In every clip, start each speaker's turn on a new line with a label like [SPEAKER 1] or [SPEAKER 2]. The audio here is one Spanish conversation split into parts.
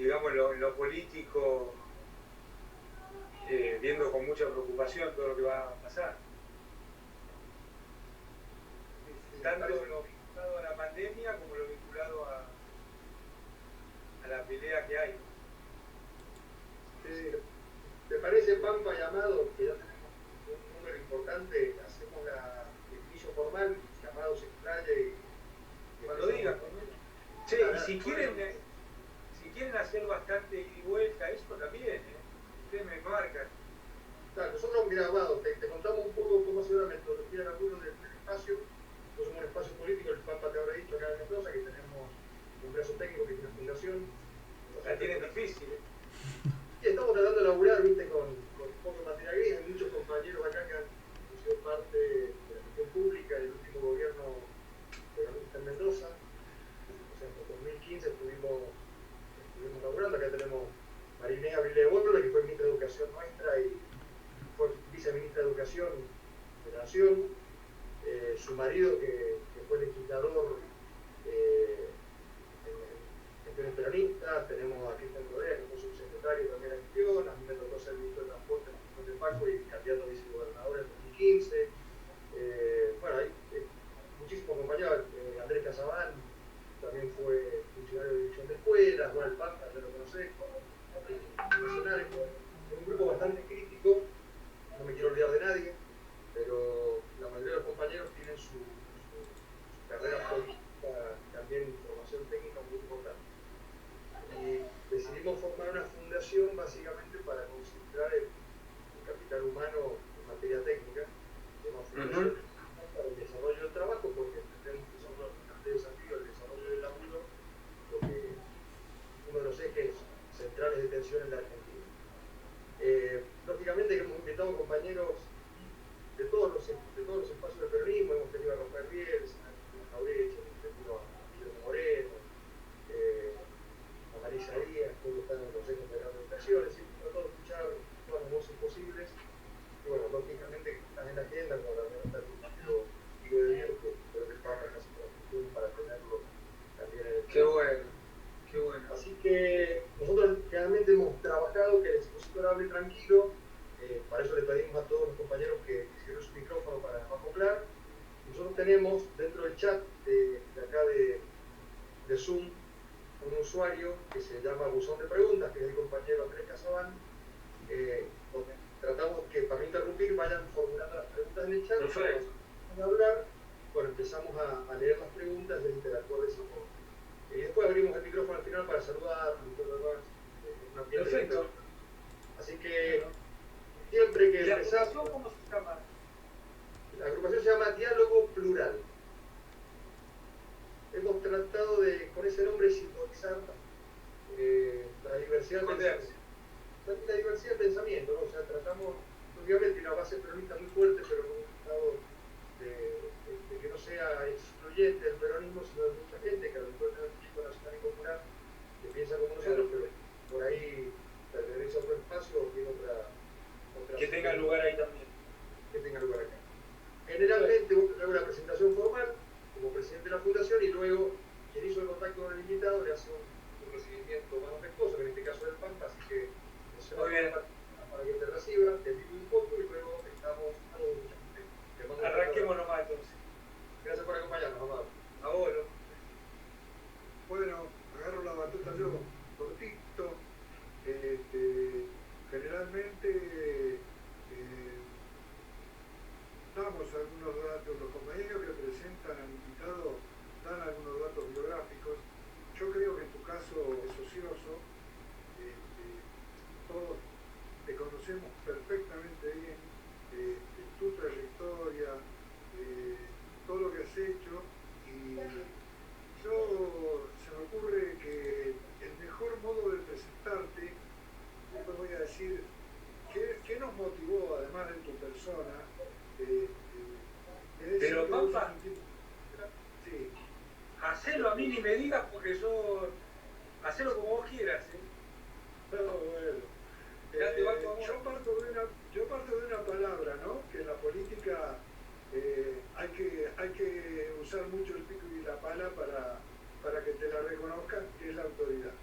[SPEAKER 1] digamos, en lo político, viendo con mucha preocupación todo lo que va a pasar. Tanto lo vinculado a la pandemia como lo vinculado a la pelea que hay.
[SPEAKER 2] ¿Te parece, Pampa y Amado, que ya tenemos un número importante, hacemos el inicio formal, si Amado se extraña y
[SPEAKER 1] cuando digan? Che, y si quieren hacer bastante ida y vuelta, eso también, ustedes me marcan.
[SPEAKER 2] Claro, nosotros, mira, Amado, te contamos un poco cómo ha sido la metodología de laburo del espacio. Nosotros somos un espacio político, el Pampa te habrá dicho acá en Mendoza que tenemos un brazo técnico que tiene una fundación.
[SPEAKER 1] La tienen difícil,
[SPEAKER 2] Y estamos tratando de laburar, viste, con poco material gris. Hay muchos compañeros acá que han sido parte de la gestión pública del último gobierno peronista en Mendoza. O sea, en 2015 estuvimos laburando. Acá tenemos Marinés Abril de Borla, que fue ministra de Educación nuestra y fue viceministra de Educación de la Nación. Su marido, que fue legislador en peronista. Tenemos a Cristian Rodríguez, que fue subsecretario también de gestión. A mí me tocó ser ministro de Transporte en la gestión de Paco y candidato a vicegobernador en 2015. Bueno, hay muchísimos compañeros. Andrés Casabán también fue funcionario de dirección de escuelas. Bueno, el Pampa, ya lo conocés, nacional. Es un grupo bastante crítico, no me quiero olvidar de nadie, pero la mayoría de los compañeros tienen su carrera política y también formación técnica muy importante. Y decidimos formar una fundación básicamente para concentrar el capital humano en materia técnica. Tenemos fundación para el desarrollo del trabajo, porque entendemos que son los grandes desafíos del desarrollo del laburo, porque uno de los ejes centrales de tensión en la Argentina. Lógicamente que hemos invitado compañeros de todos los espacios del peronismo. Hemos tenido a Rafael Bielsa, a Jaureche, hemos tenido a Guillermo Moreno, a Marisa Díaz, que está en el Consejo Federal de Educación. Es decir, tratado de escuchar todas las voces posibles. Y bueno, lógicamente están en la agenda, como también está el compañero Diego de Diego, que creo que trabaja casi por la gestión para tenerlo también en el.
[SPEAKER 1] Qué bueno, qué bueno.
[SPEAKER 2] Así que nosotros realmente hemos trabajado que el expositor hable tranquilo. Para eso le pedimos a todos los compañeros que cierren su micrófono para acoplar. Nosotros tenemos dentro del chat de acá de Zoom un usuario que se llama Buzón de Preguntas, que es el compañero Andrés Casabán, donde tratamos que, para no interrumpir, vayan formulando las preguntas en el chat.
[SPEAKER 1] Perfecto.
[SPEAKER 2] Vamos a hablar, bueno, empezamos a leer las preguntas y a interactuar de esa forma. Y después abrimos el micrófono al final para saludar,
[SPEAKER 1] Perfecto.
[SPEAKER 2] Así que siempre que
[SPEAKER 1] empezamos. ¿Cómo se llama?
[SPEAKER 2] La agrupación se llama Diálogo Plural. Hemos tratado de, con ese nombre, simbolizar la diversidad de pensamiento, ¿no? O sea, tratamos, obviamente, una base peronista muy fuerte, pero con un estado de que no sea excluyente del peronismo, sino de mucha gente que a lo mejor tiene un chico nacional y popular que piensa como nosotros, pero por ahí pertenece a otro espacio o tiene otra
[SPEAKER 1] que tenga lugar ahí también.
[SPEAKER 2] Que tenga lugar acá. Generalmente uno hace una presentación formal como presidente de la fundación y luego quien hizo el contacto con el invitado le hace un recibimiento más afectuoso, que en este caso es el Pampa, así que
[SPEAKER 1] muy bien.
[SPEAKER 2] Para que te reciba, te envío un foto y luego estamos a lo de
[SPEAKER 1] arranquemos nomás entonces.
[SPEAKER 2] Gracias por acompañarnos, Amado.
[SPEAKER 1] Ahora.
[SPEAKER 3] Bueno, agarro la batuta yo, cortito. Generalmente damos algunos datos, los compañeros que presentan al invitado dan algunos datos biográficos. Yo creo que en tu caso es ocioso, todos te conocemos perfectamente bien, tu trayectoria, todo lo que has hecho, y se me ocurre que el mejor modo de presentarte, después voy a decir, ¿qué nos motivó, además de tu persona?
[SPEAKER 1] Pero Pampa,
[SPEAKER 3] sí.
[SPEAKER 1] hacelo a mí ni me digas porque yo, hacelo como vos quieras.
[SPEAKER 3] No, bueno. Yo parto de una palabra, ¿no? Que en la política hay que usar mucho el pico y la pala para que te la reconozcan, que es la autoridad.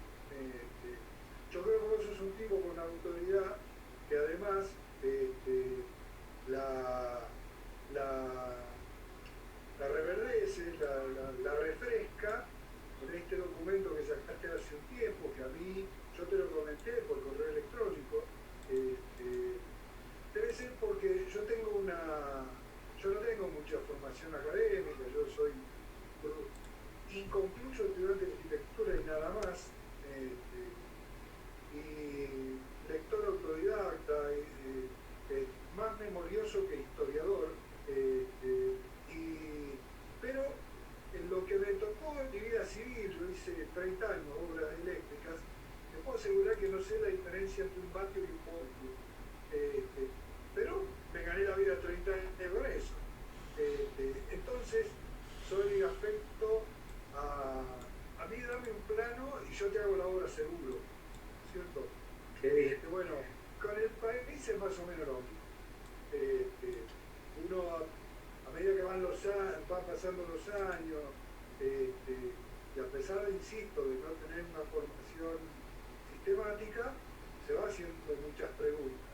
[SPEAKER 3] diferencia entre un vatio y un voltio. Pero me gané la vida 30 años con eso. Entonces, soy afecto a mí dame un plano y yo te hago la obra seguro, ¿cierto?
[SPEAKER 1] Qué bien.
[SPEAKER 3] Bueno, con el país es más o menos lo mismo. Uno, a medida que van pasando los años, y a pesar, insisto, de no tener una formación sistemática, se va haciendo muchas preguntas.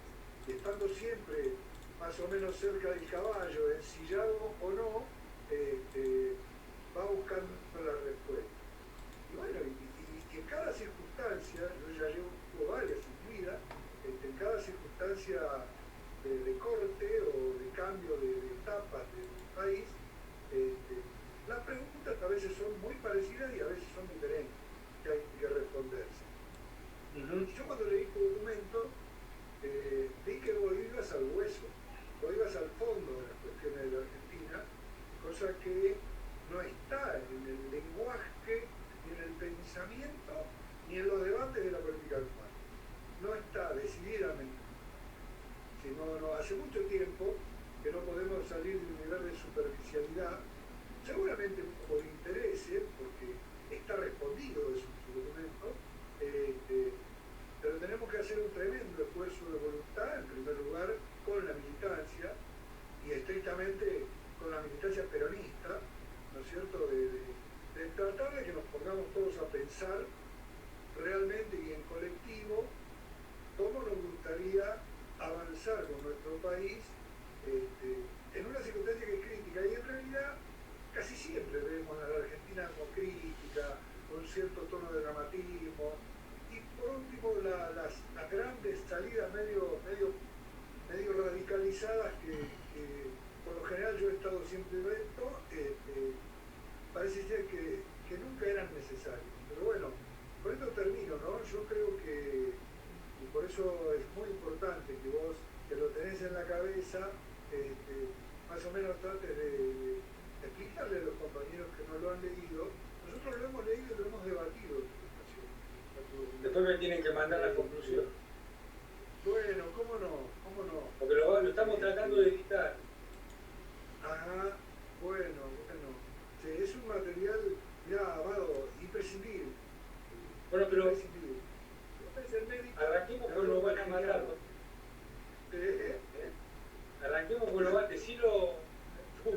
[SPEAKER 3] Y estando siempre más o menos cerca del caballo, ensillado o no, va buscando la respuesta. Y bueno, y en cada circunstancia, yo ya llevo varias en mi vida, en cada circunstancia de corte o de cambio de etapas del país, las preguntas a veces son muy parecidas y a veces son diferentes, que hay que responderse. Yo cuando leí tu documento, vi que vos ibas al hueso, vos ibas al fondo de las cuestiones de la Argentina, cosa que no está en el lenguaje, ni en el pensamiento, ni en los debates de la política actual. No está decididamente. Sino, hace mucho tiempo que no podemos salir de un nivel de superficialidad, seguramente por intereses, porque está respondido de su documento, pero tenemos que hacer un tremendo esfuerzo de voluntad, en primer lugar, con la militancia, y estrictamente con la militancia peronista, ¿no es cierto?, de tratar de que nos pongamos todos a pensar realmente y en colectivo cómo nos gustaría avanzar con nuestro país en una circunstancia que es crítica, y en realidad casi siempre vemos a la Argentina como crítica, con cierto tono de dramatismo, y por último las grandes salidas medio radicalizadas que por lo general yo he estado siempre dentro, parece ser que nunca eran necesarios. Pero bueno, con esto termino, ¿no? Yo creo que, y por eso es muy importante que vos, que lo tenés en la cabeza, más o menos trates de explicarle a los compañeros que no lo han leído. Nosotros lo hemos leído y lo hemos debatido en esta ocasión.
[SPEAKER 1] Después me tienen que mandar la conclusión.
[SPEAKER 3] Bueno, ¿cómo no?
[SPEAKER 1] Porque lo estamos tratando de evitar.
[SPEAKER 3] Ajá, bueno. Sí, es un material, ya, Amado, imprescindible.
[SPEAKER 1] Bueno, pero
[SPEAKER 3] Imprescindible.
[SPEAKER 1] arranquemos con lo van a matar. Arranquemos con lo van a decirlo.
[SPEAKER 3] Sí,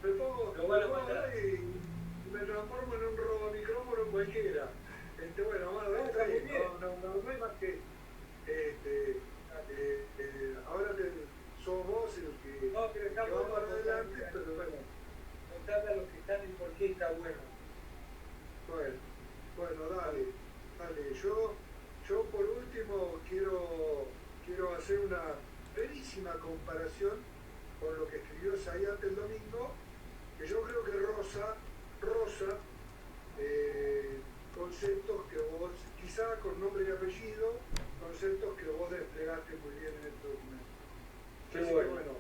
[SPEAKER 3] me pongo y me transformo en un robomicrófono cualquiera. Bueno, Amado, está bien, no hay más que ahora sos vos el que va para adelante, pero bueno.
[SPEAKER 1] Contarle a los que están el por qué está bueno.
[SPEAKER 3] Bueno, dale. Yo por último quiero hacer una brevísima comparación con lo que escribió Zayat el domingo, que yo creo que rosa conceptos que vos, quizá con nombre y apellido, conceptos que vos desplegaste muy bien en este documento.
[SPEAKER 1] Qué bueno.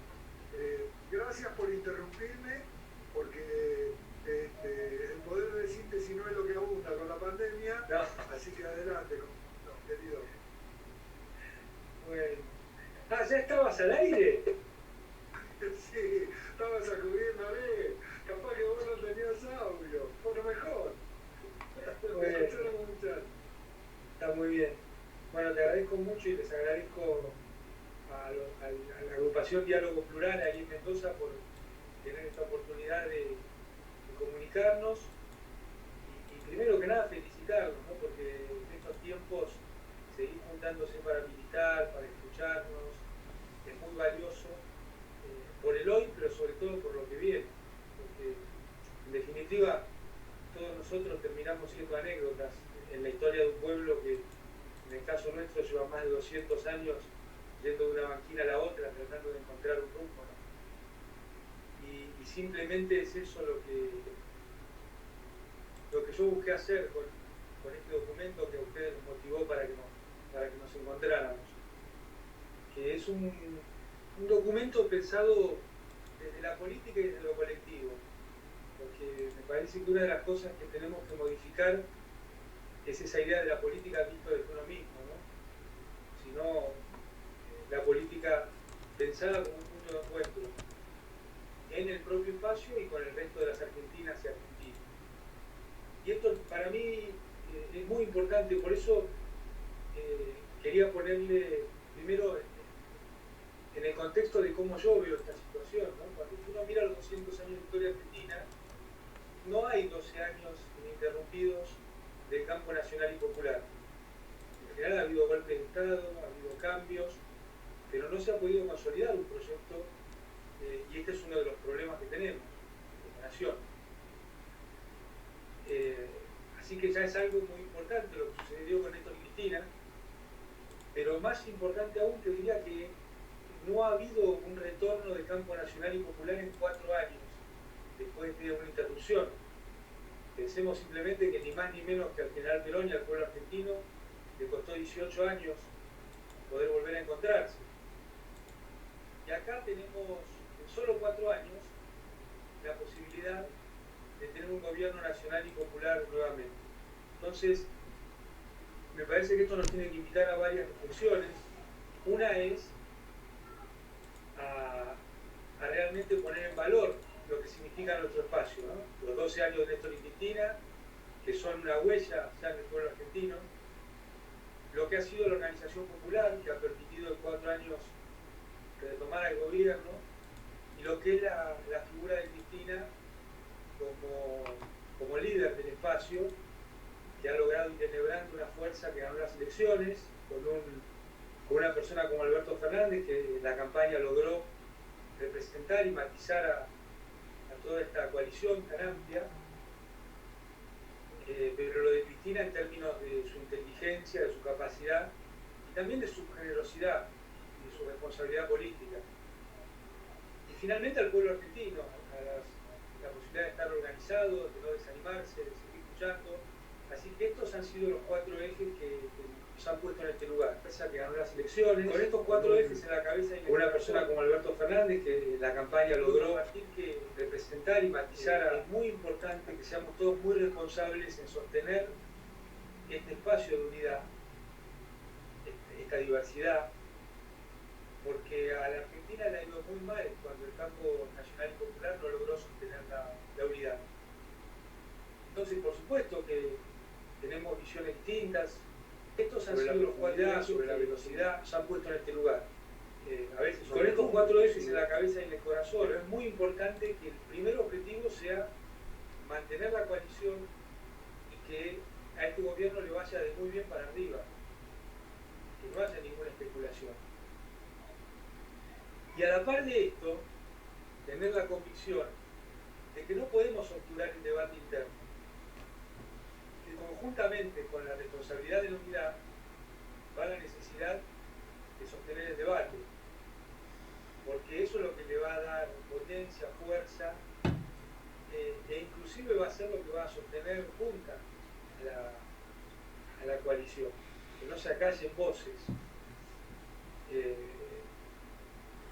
[SPEAKER 3] Gracias por interrumpirme, porque el poder de síntesis no es lo que abunda con la pandemia,
[SPEAKER 1] no.
[SPEAKER 3] Así que adelante, querido.
[SPEAKER 1] Bueno. ¿Ya estabas al aire?
[SPEAKER 3] Sí, estaba sacudiéndole, capaz que vos no tenías audio, bueno, mejor.
[SPEAKER 1] Bueno. Está muy bien. Bueno, te agradezco mucho y les agradezco a la agrupación Diálogo Plural ahí en Mendoza por tener esta oportunidad de comunicarnos y primero que nada felicitarlos, ¿no? Porque en estos tiempos seguir juntándose para militar, para escucharnos, es muy valioso por el hoy, pero sobre todo por lo que viene, porque en definitiva todos nosotros terminamos siendo anécdotas en la historia de un pueblo que en el caso nuestro lleva más de 200 años yendo de una banquina a la otra tratando de encontrar un rumbo, ¿no? Y simplemente es eso lo que yo busqué hacer con este documento que a ustedes nos motivó para que nos encontráramos, que es un documento pensado desde la política y desde lo colectivo, porque me parece que una de las cosas que tenemos que modificar es esa idea de la política visto desde uno mismo, ¿no? Sino la política pensada como un punto de encuentro en el propio espacio y con el resto de las argentinas y argentinos. Y esto para mí es muy importante, por eso quería ponerle primero en el contexto de cómo yo veo esta situación, ¿no? Cuando uno mira los 200 años de historia argentina, no hay 12 años ininterrumpidos del campo nacional y popular. En general ha habido golpes de Estado, ha habido cambios, pero no se ha podido consolidar un proyecto y este es uno de los problemas que tenemos como nación. Así que ya es algo muy importante lo que sucedió con Néstor y Cristina, pero más importante aún te diría que no ha habido un retorno de campo nacional y popular en 4 años, después de una interrupción. Pensemos simplemente que ni más ni menos que al general Perón y al pueblo argentino le costó 18 años poder volver a encontrarse. Y acá tenemos en solo 4 años la posibilidad de tener un gobierno nacional y popular nuevamente. Entonces, me parece que esto nos tiene que invitar a varias reflexiones. Una es a realmente poner en valor lo que significa nuestro espacio, ¿no? Los 12 años de Néstor y Cristina, que son una huella ya en el pueblo argentino, lo que ha sido la organización popular, que ha permitido en 4 años retomar el gobierno, y lo que es la figura de Cristina como líder del espacio, que ha logrado ir enhebrando una fuerza que ganó las elecciones, con una persona como Alberto Fernández, que en la campaña logró representar y matizar a toda esta coalición tan amplia, pero lo de Cristina en términos de su inteligencia, de su capacidad y también de su generosidad y de su responsabilidad política. Y finalmente al pueblo argentino, a la posibilidad de estar organizado, de no desanimarse, de seguir luchando. Así que estos han sido los 4 ejes que nos han puesto en este lugar. Esa que ganó las elecciones, con estos 4 ejes en la cabeza y una persona como Alberto Fernández, que en la campaña logró que representar y matizar. Es muy importante que seamos todos muy responsables en sostener este espacio de unidad, esta diversidad, porque a la Argentina le ha ido muy mal cuando el campo nacional y popular no logró sostener la unidad. Entonces, por supuesto que tenemos visiones distintas. Estos han sido los 4 ejes sobre la velocidad, se han puesto en este lugar. A veces con estos 4 ejes en la cabeza y en el corazón, pero es muy importante que el primer objetivo sea mantener la coalición y que a este gobierno le vaya de muy bien para arriba, que no haya ninguna especulación. Y a la par de esto, tener la convicción de que no podemos obturar el debate interno, que conjuntamente con la responsabilidad de la unidad va la necesidad de sostener el debate, porque eso es lo que le va a dar potencia, fuerza, e inclusive va a ser lo que va a sostener junta a la coalición, que no se acallen voces.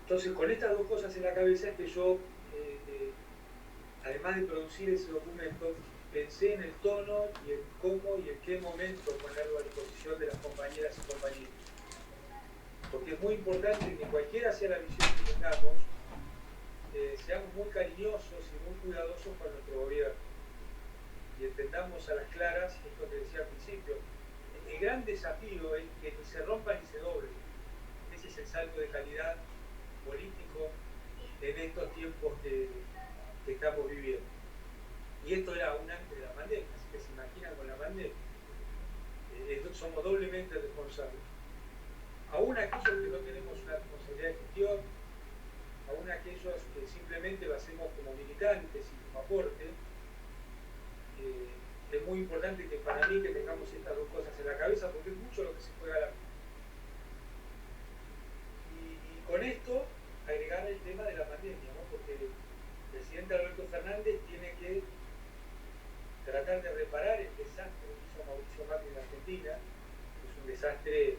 [SPEAKER 1] Entonces, con estas 2 cosas en la cabeza es que yo, además de producir ese documento, pensé en el tono y en cómo y en qué momento ponerlo a disposición de las compañeras y compañeros. Porque es muy importante que cualquiera sea la visión que tengamos, seamos muy cariñosos y muy cuidadosos con nuestro gobierno y entendamos a las claras esto que decía al principio. El gran desafío es que ni se rompa ni se doble. Ese es el salto de calidad político en estos tiempos que estamos viviendo. Y esto era aún antes de la pandemia, así que se imaginan con la pandemia. Somos doblemente responsables. Aún aquellos que no tenemos una responsabilidad de gestión, aún aquellos que simplemente lo hacemos como militantes y como aporte, es muy importante que para mí que tengamos estas 2 cosas en la cabeza, porque es mucho lo que se juega a la y con esto agregar el tema de la pandemia, ¿no? Porque el presidente Alberto Fernández tiene que tratar de reparar el desastre que hizo Mauricio Macri en la Argentina, que es un desastre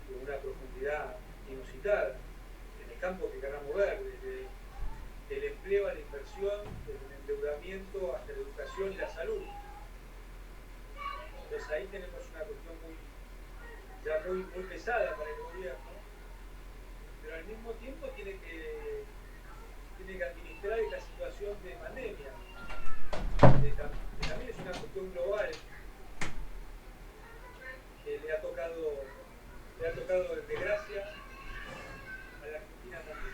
[SPEAKER 1] de una profundidad inusitada, en el campo que queramos ver, desde el empleo a la inversión, desde el endeudamiento hasta la educación y la salud. Entonces Entonces ahí tenemos una cuestión muy pesada para el gobierno, pero al mismo tiempo tiene que administrar esta situación de pandemia, que también es una cuestión global que le ha tocado de desgracia a la Argentina también.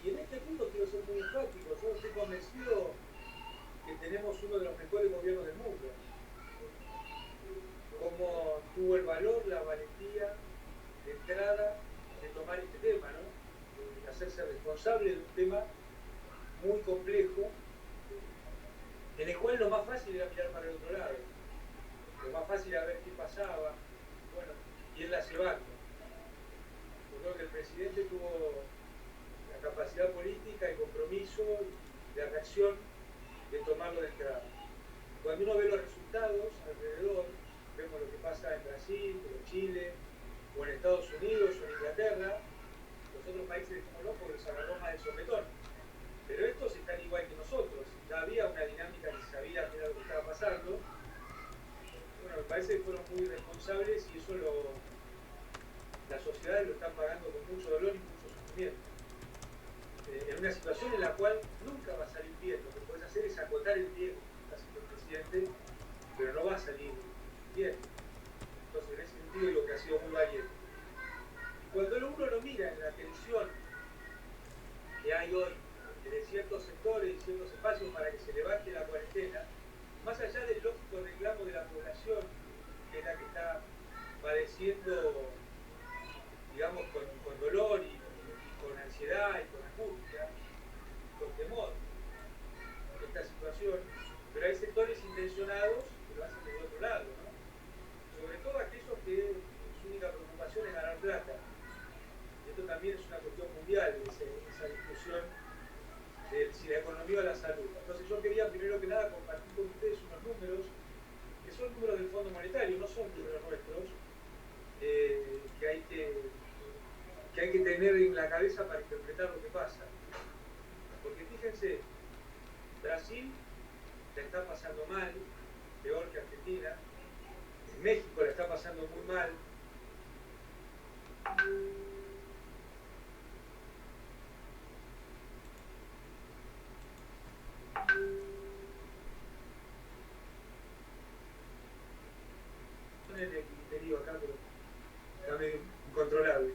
[SPEAKER 1] Y en este punto quiero ser muy enfático, yo estoy convencido que tenemos uno de los mejores gobiernos del mundo. Como tuvo el valor, la valentía de entrada de tomar este tema, ¿no? De hacerse responsable de un tema muy complejo, en el cual lo más fácil era mirar para el otro lado. Lo más fácil era ver qué pasaba, bueno, y él la llevando. Yo creo que el presidente tuvo la capacidad política, el compromiso, la reacción de tomarlo de entrada. Cuando uno ve los resultados alrededor, vemos lo que pasa en Brasil, en Chile, o en Estados Unidos, o en Inglaterra, los otros países decimos no porque se agarró más de sopetón. Pero estos están igual que nosotros, ya había una dinámica que se sabía que era lo que estaba pasando. Bueno, me parece que fueron muy responsables y eso las sociedades lo están pagando con mucho dolor y mucho sufrimiento. En una situación en la cual nunca va a salir bien, lo que puedes hacer es acotar el riesgo, está haciendo el presidente, pero no va a salir bien. Entonces, en ese sentido, lo que ha sido muy valiente. Cuando uno lo mira en la tensión que hay hoy de ciertos sectores y ciertos espacios para que se levante la cuarentena, más allá del lógico reclamo de la población, que es la que está padeciendo, digamos, con dolor y con ansiedad y con angustia, con temor, esta situación, pero hay sectores intencionados que lo hacen del otro lado, ¿no? Sobre todo aquellos que su única preocupación es ganar plata. Esto también es una cuestión mundial, esa discusión de si la economía o la salud. Entonces yo quería primero que nada compartir con ustedes unos números que son números del Fondo Monetario, no son números nuestros, que hay que tener en la cabeza para interpretar lo que pasa. Porque fíjense, Brasil la está pasando mal, peor que Argentina, México la está pasando muy mal, el criterio acá, pero está medio incontrolable.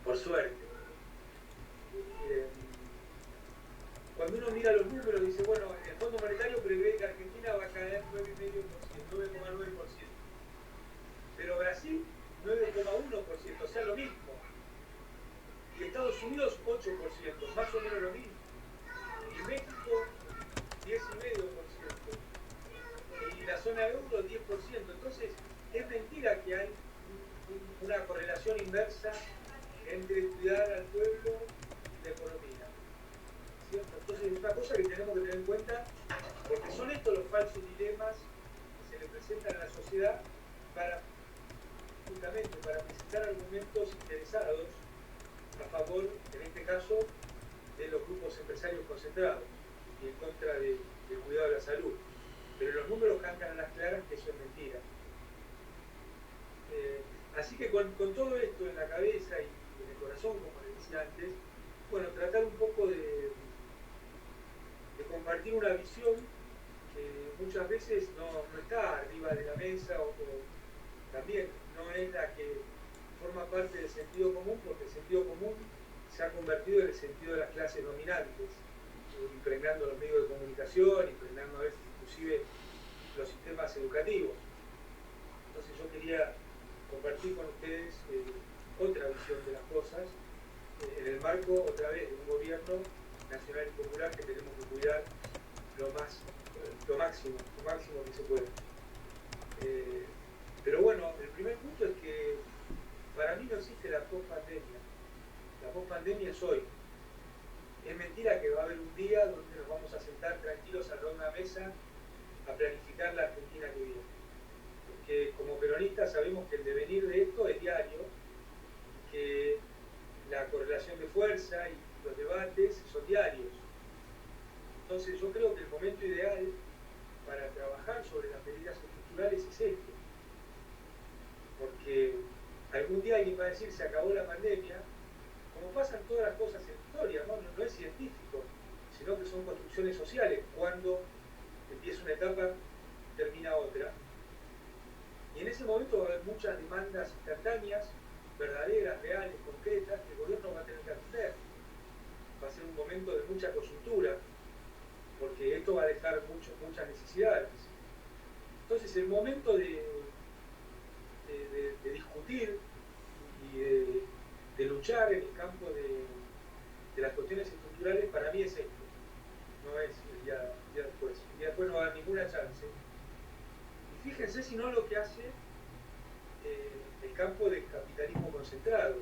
[SPEAKER 1] Por suerte. Cuando uno mira los números, dice, bueno, el Fondo Monetario prevé que Argentina va a caer 9,5%, 9,9%. Pero Brasil, 9,1%, o sea, lo mismo. Y Estados Unidos, 8%, más o menos lo mismo. Y México, 10,5%. Y la zona euro, 10%. Entonces, es mentira que hay una correlación inversa entre cuidar al pueblo y la economía. ¿Cierto? Entonces, es una cosa que tenemos que tener en cuenta, porque son estos los falsos dilemas que se le presentan a la sociedad justamente para presentar argumentos interesados a favor, en este caso, de los grupos empresarios concentrados y en contra del cuidado de la salud. Pero los números cantan a las claras que eso es mentira. Así que con todo esto en la cabeza y en el corazón, como les decía antes, bueno, tratar un poco de compartir una visión que muchas veces no está arriba de la mesa o también no es la que forma parte del sentido común, porque el sentido común se ha convertido en el sentido de las clases dominantes, impregnando los medios de comunicación, impregnando a veces inclusive los sistemas educativos. Entonces yo quería compartir con ustedes otra visión de las cosas, en el marco, otra vez, de un gobierno nacional y popular que tenemos que cuidar lo máximo que se pueda. Pero bueno, el primer punto es que para mí no existe la post-pandemia. La post-pandemia es hoy. Es mentira que va a haber un día donde nos vamos a sentar tranquilos alrededor de una mesa a planificar la Argentina que viene. Porque como peronistas sabemos que el devenir de esto es diario, que la correlación de fuerza y los debates son diarios. Entonces yo creo que el momento ideal alguien va a decir se acabó la pandemia, como pasan todas las cosas en la historia, no es científico, sino que son construcciones sociales. Cuando empieza una etapa, termina otra. Y en ese momento va a haber muchas demandas instantáneas, verdaderas, reales, concretas, que el gobierno va a tener que atender. Va a ser un momento de mucha coyuntura, porque esto va a dejar muchas necesidades. Entonces el momento de discutir y de luchar en el campo de las cuestiones estructurales para mí es esto, no es el día después. El día después no va a dar ninguna chance. Y fíjense si no lo que hace el campo del capitalismo concentrado.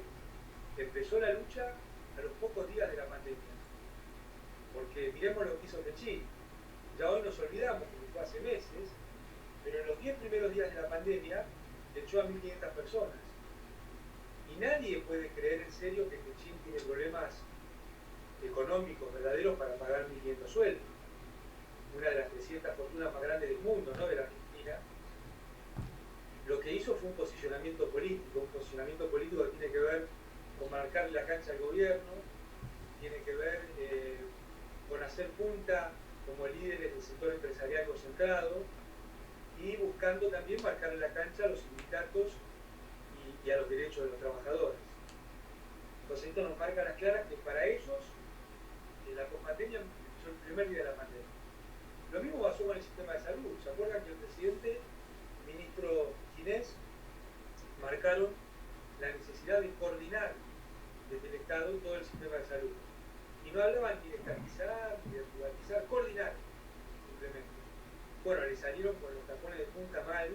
[SPEAKER 1] Empezó la lucha a los pocos días de la pandemia, porque miremos lo que hizo Techín. Ya hoy nos olvidamos, porque fue hace meses, pero en los 10 primeros días de la pandemia echó a 1.500 personas. Y nadie puede creer en serio que Techín tiene problemas económicos verdaderos para pagar 1.500 sueldos. Una de las 300 fortunas más grandes del mundo, ¿no?, de la Argentina. Lo que hizo fue un posicionamiento político que tiene que ver con marcar la cancha al gobierno, tiene que ver con hacer punta como líderes del sector empresarial concentrado y buscando también marcar la cancha a los sindicatos y a los derechos de los trabajadores. Entonces esto nos marca las claras que para ellos la pospandemia empezó el primer día de la pandemia. Lo mismo pasó con el sistema de salud. ¿Se acuerdan que el presidente, el ministro Ginés, marcaron la necesidad de coordinar desde el Estado todo el sistema de salud? Y no hablaban ni de estatizar, ni de privatizar, coordinar simplemente. Bueno, le salieron con los tapones de punta mal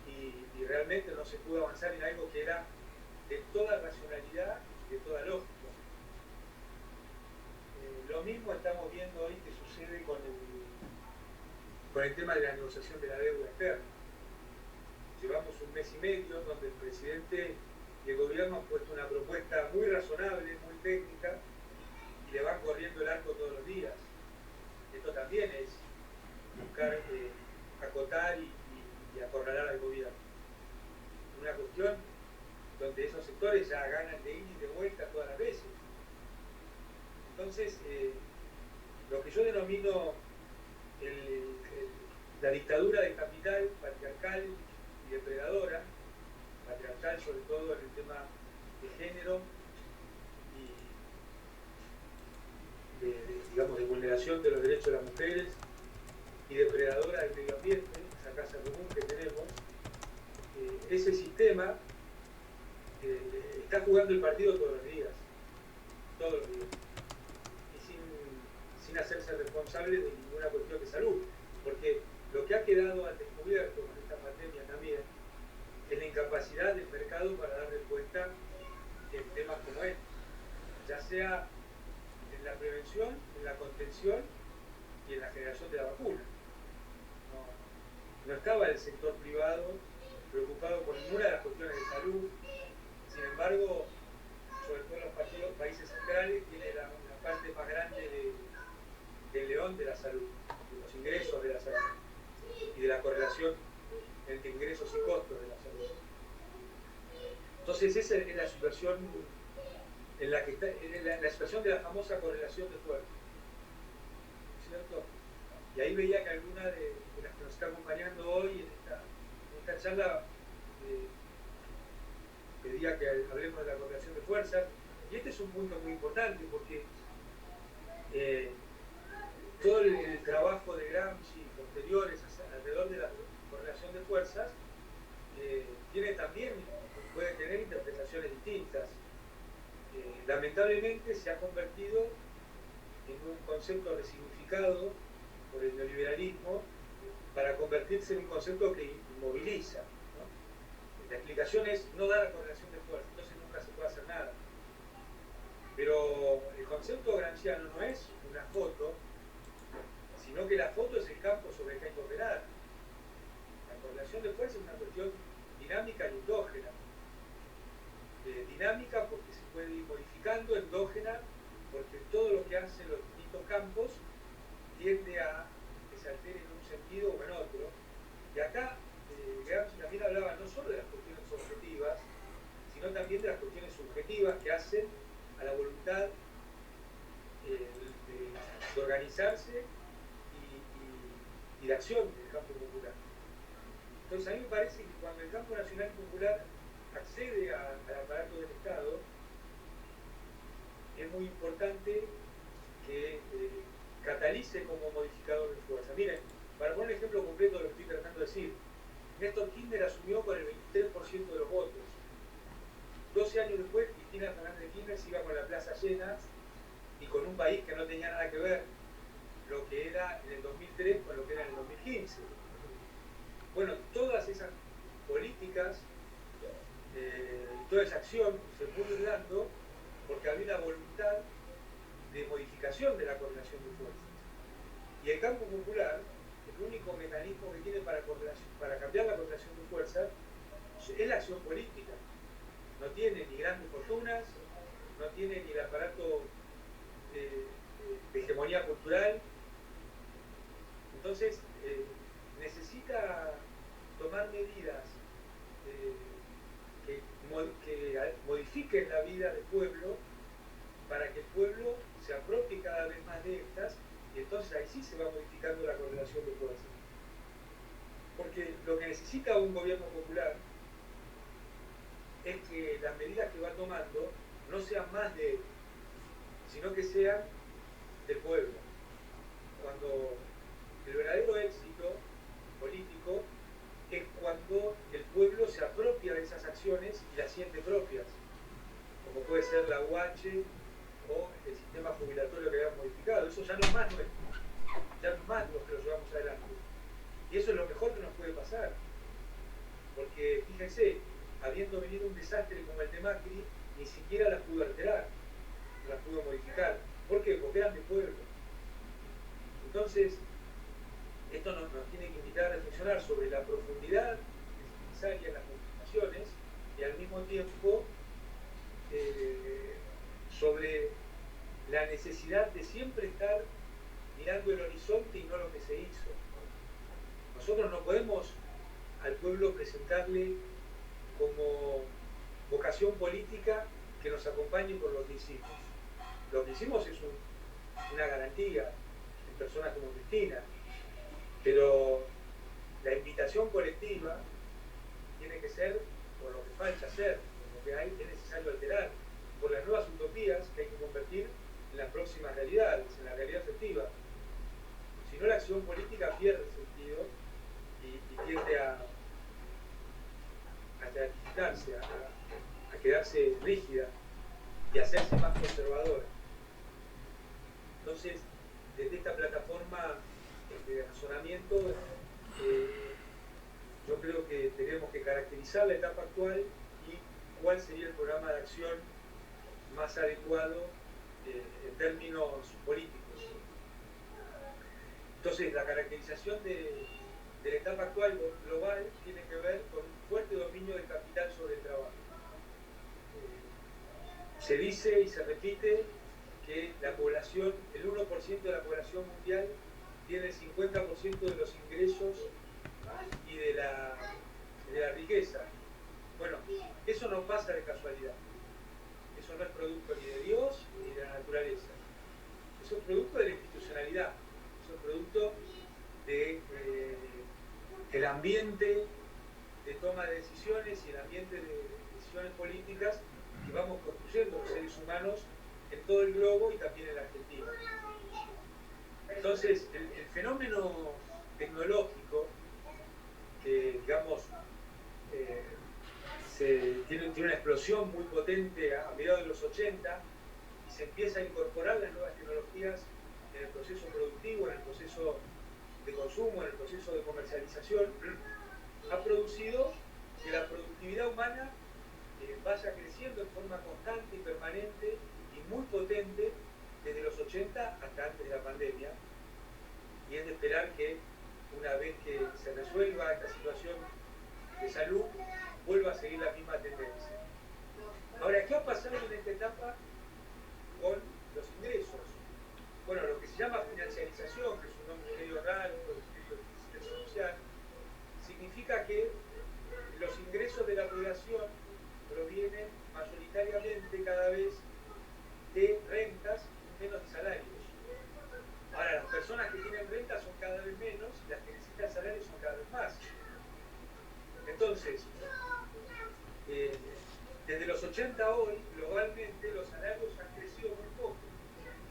[SPEAKER 1] y realmente no se pudo avanzar en algo que era de toda racionalidad y de toda lógica. Lo mismo estamos viendo hoy que sucede con el tema de la negociación de la deuda externa. Llevamos un mes y medio donde el presidente y el gobierno han puesto una propuesta muy razonable, muy técnica, y le van corriendo el arco todos los días. Esto también es buscar acotar y acorralar al gobierno. Una cuestión donde esos sectores ya ganan de ida y de vuelta todas las veces. Entonces, lo que yo denomino la dictadura del capital, patriarcal y depredadora, patriarcal sobre todo en el tema de género y de vulneración de los derechos de las mujeres, y depredadora del medio ambiente, esa casa común que tenemos, ese sistema está jugando el partido todos los días, y sin hacerse responsable de ninguna cuestión de salud, porque lo que ha quedado al descubierto con esta pandemia también es la incapacidad del mercado para dar respuesta en temas como este, ya sea en la prevención, en la contención y en la generación de la vacuna. No estaba el sector privado preocupado por ninguna de las cuestiones de salud. Sin embargo, sobre todo en los países centrales, tiene la parte más grande del león de la salud, de los ingresos de la salud y de la correlación entre ingresos y costos de la salud. Entonces esa es la situación en la que está, la situación de la famosa correlación de fuerzas, ¿cierto? Y ahí veía que alguna de las que nos está acompañando hoy en esta charla pedía que hablemos de la correlación de fuerzas, y este es un punto muy importante porque todo el trabajo de Gramsci y posteriores alrededor de la correlación de fuerzas puede tener interpretaciones distintas. Lamentablemente se ha convertido en un concepto resignificado por el neoliberalismo para convertirse en un concepto que inmoviliza, ¿no? La explicación es no dar la correlación de fuerza, entonces nunca se puede hacer nada. Pero el concepto gramsciano no es una foto, sino que la foto es el campo sobre el que hay que operar. La correlación de fuerza es una cuestión dinámica y endógena. Dinámica porque se puede ir modificando, endógena porque todo lo que hacen los distintos campos tiende a que se altere en un sentido o en otro. Y acá Gramsci también hablaba no solo de las cuestiones objetivas, sino también popular. Entonces a mí me parece que cuando el campo nacional y popular accede al aparato del Estado, es muy importante que catalice como modificador de fuerza. Miren, para poner un ejemplo concreto de lo que estoy tratando de decir, Néstor Kirchner asumió con el 23% de los votos. 12 años después, Cristina Fernández de Kirchner se iba con la plaza llena y con un país que no tenía nada que ver lo que era en el 2003 con lo que era en el 2015. Bueno, todas esas políticas, toda esa acción se fue dando porque había una voluntad de modificación de la coordinación de fuerzas. Y el campo popular, el único mecanismo que tiene para cambiar la coordinación de fuerzas es la acción política. No tiene ni grandes fortunas, no tiene ni el aparato de hegemonía cultural. Entonces, necesita tomar medidas que modifiquen la vida del pueblo para que el pueblo se apropie cada vez más de estas, y entonces ahí sí se va modificando la coordinación de fuerzas. Porque lo que necesita un gobierno popular es que las medidas que va tomando no sean más de él, sino que sean del pueblo. Cuando el verdadero éxito político es cuando el pueblo se apropia de esas acciones y las siente propias, como puede ser la UH o el sistema jubilatorio que habíamos modificado. Eso ya no es más nuestro, ya no es más lo que lo llevamos adelante. Y eso es lo mejor que nos puede pasar, porque fíjense, habiendo venido un desastre como el de Macri, ni siquiera las pudo alterar, las pudo modificar. ¿Por qué? Porque eran de pueblo. Entonces, esto nos tiene que invitar a reflexionar sobre la profundidad necesaria en las modificaciones y al mismo tiempo sobre la necesidad de siempre estar mirando el horizonte y no lo que se hizo. Nosotros no podemos al pueblo presentarle como vocación política que nos acompañe por lo que hicimos. Lo que hicimos es una garantía en personas como Cristina, pero la invitación colectiva tiene que ser por lo que falta hacer, por lo que hay, es necesario alterar, por las nuevas utopías que hay que convertir en las próximas realidades, en la realidad efectiva. Si no, la acción política pierde sentido y tiende a estratificarse, a quedarse rígida y a hacerse más conservadora. Entonces, desde esta plataforma de razonamiento, yo creo que tenemos que caracterizar la etapa actual y cuál sería el programa de acción más adecuado en términos políticos. Entonces, la caracterización de la etapa actual global tiene que ver con un fuerte dominio del capital sobre el trabajo. Se dice y se repite que la población, el 1% de la población mundial tiene el 50% de los ingresos y de la riqueza. Bueno, eso no pasa de casualidad. Eso no es producto ni de Dios ni de la naturaleza. Eso es producto de la institucionalidad. Eso es producto del ambiente de toma de decisiones y el ambiente de decisiones políticas que vamos construyendo los seres humanos en todo el globo y también en la Argentina. Entonces, el fenómeno tecnológico que, digamos, tiene una explosión muy potente a mediados de los 80 y se empieza a incorporar las nuevas tecnologías en el proceso productivo, en el proceso de consumo, en el proceso de comercialización, ha producido que la productividad humana vaya creciendo en forma constante y permanente y muy potente desde los 80 hasta antes de la pandemia, y es de esperar que una vez que se resuelva esta situación de salud vuelva a seguir la misma tendencia. Ahora, ¿qué ha pasado en esta etapa con los ingresos? Bueno, lo que se llama financiarización, que es un nombre medio raro, medio social, significa que los ingresos de la población provienen mayoritariamente cada vez de rentas y menos de salarios. Ahora, las personas que tienen rentas son cada vez menos y las que necesitan salarios son cada vez más. Entonces, desde los 80 a hoy, globalmente los salarios han crecido muy poco.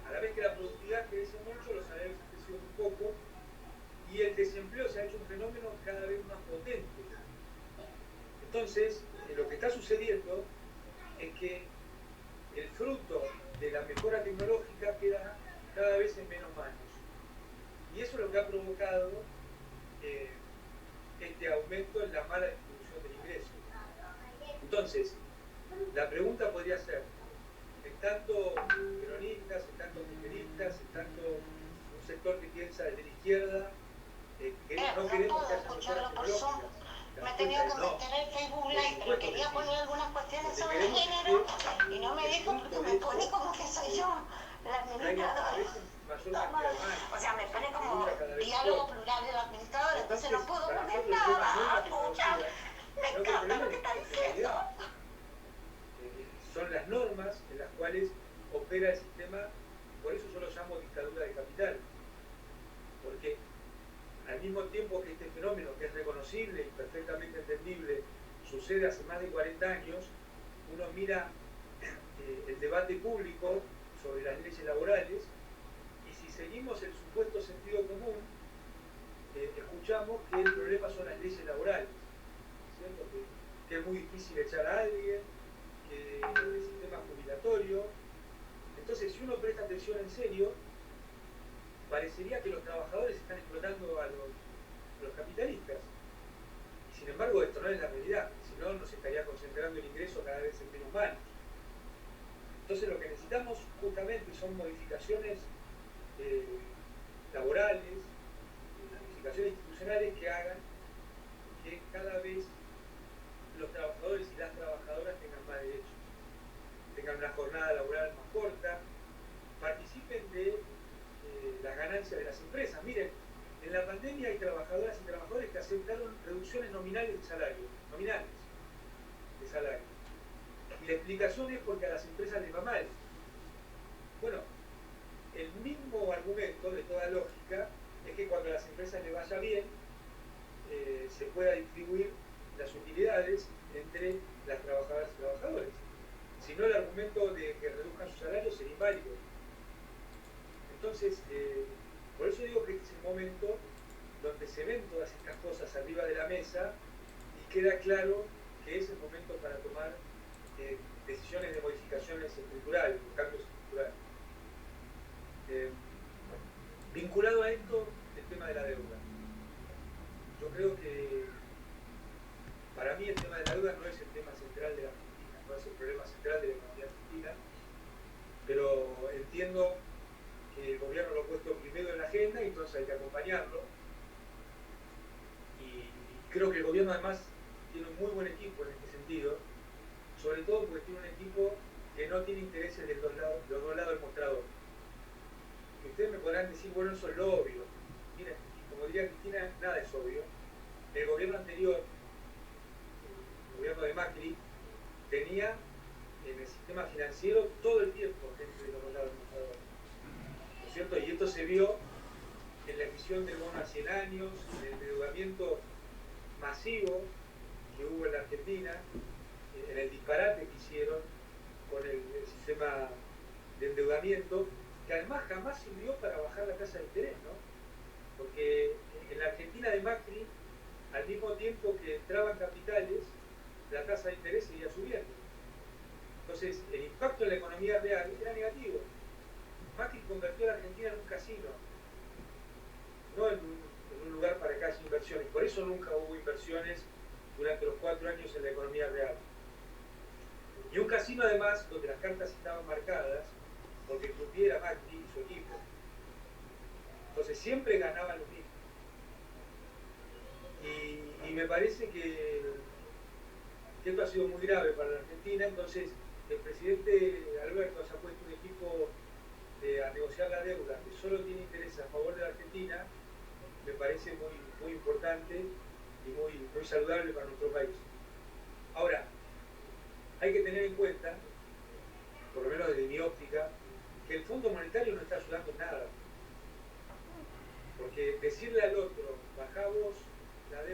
[SPEAKER 1] A la vez que la productividad crece mucho, los salarios han crecido muy poco y el desempleo se ha hecho un fenómeno cada vez más potente. Entonces, lo que está sucediendo es que el fruto de la mejora tecnológica queda cada vez en menos manos. Y eso es lo que ha provocado este aumento en la mala distribución del ingreso. Entonces, la pregunta podría ser, en tanto peronistas, en tanto kirchneristas, en tanto un sector que piensa desde la izquierda, que no queremos que haya mejoras tecnológicas.
[SPEAKER 4] Me he tenido que meter en Facebook Live, pero quería poner algunas cuestiones sobre el género y no me dijo porque me pone como que soy yo la administradora. O sea, me pone como diálogo plural de la administradora, entonces no puedo poner nada. Escucha, me encanta lo que está diciendo.
[SPEAKER 1] Son las normas en las cuales opera el sistema, por eso yo lo llamo dictadura de capital, porque al mismo tiempo que este fenómeno, que es reconocible y perfectamente entendible, sucede hace más de 40 años, uno mira el debate público sobre las leyes laborales y si seguimos el supuesto sentido común, escuchamos que el problema son las leyes laborales, ¿cierto? Que es muy difícil echar a alguien, que el sistema jubilatorio. Entonces, si uno presta atención en serio, parecería que los trabajadores están explotando a los capitalistas. Y sin embargo, esto no es la realidad, si no, nos estaría concentrando el ingreso cada vez en menos manos. Entonces, lo que necesitamos justamente son modificaciones laborales, modificaciones institucionales que hagan que cada vez los trabajadores y las trabajadoras tengan más derechos, tengan una jornada laboral más corta, participen de las ganancias de las empresas. Miren, en la pandemia hay trabajadoras y trabajadores que aceptaron reducciones nominales de salario, y la explicación es porque a las empresas les va mal. Bueno, el mismo argumento de toda lógica es que cuando a las empresas les vaya bien, se pueda distribuir las utilidades entre las trabajadoras y trabajadores. Si no, el argumento de que reduzcan sus salarios sería inválido. Entonces, por eso digo que este es el momento donde se ven todas estas cosas arriba de la mesa y queda claro que es el momento para tomar decisiones de modificaciones estructurales, de cambios estructurales. Vinculado a esto, el tema de la deuda. Yo creo que para mí el tema de la deuda no es el tema central de la Argentina, no es el problema central de la economía argentina, pero entiendo que el gobierno lo ha puesto primero en la agenda y entonces hay que acompañarlo. Y creo que el gobierno además tiene un muy buen equipo en este sentido, sobre todo porque tiene un equipo que no tiene intereses de los dos lados del mostrador. Y ustedes me podrán decir, bueno, eso es lo obvio. Miren, como diría Cristina, nada es obvio. El gobierno anterior, el gobierno de Macri, tenía en el sistema financiero todo el tiempo gente de los dos lados del mostrador. ¿No es cierto? Y esto se vio en la emisión del bono a 100 años, en el endeudamiento masivo que hubo en la Argentina, en el disparate que hicieron con el sistema de endeudamiento, que además jamás sirvió para bajar la tasa de interés, ¿no? Porque en la Argentina de Macri, al mismo tiempo que entraban capitales, la tasa de interés seguía subiendo. Entonces, el impacto en la economía real era negativo. Macri convirtió a la Argentina en un casino, no en un lugar para que haya inversiones. Por eso nunca hubo inversiones durante los 4 años en la economía real. Y un casino además donde las cartas estaban marcadas porque cumpliera Macri y su equipo. Entonces siempre ganaban los mismos. Y me parece que esto ha sido muy grave para la Argentina. Entonces el presidente Alberto se ha puesto un equipo a negociar la deuda que solo tiene interés a favor de la Argentina. Me parece muy, muy importante y muy saludable para nuestro país. Ahora, hay que tener en cuenta, por lo menos desde mi óptica, que el Fondo Monetario no está ayudando en nada. Porque decirle al otro, bajamos la deuda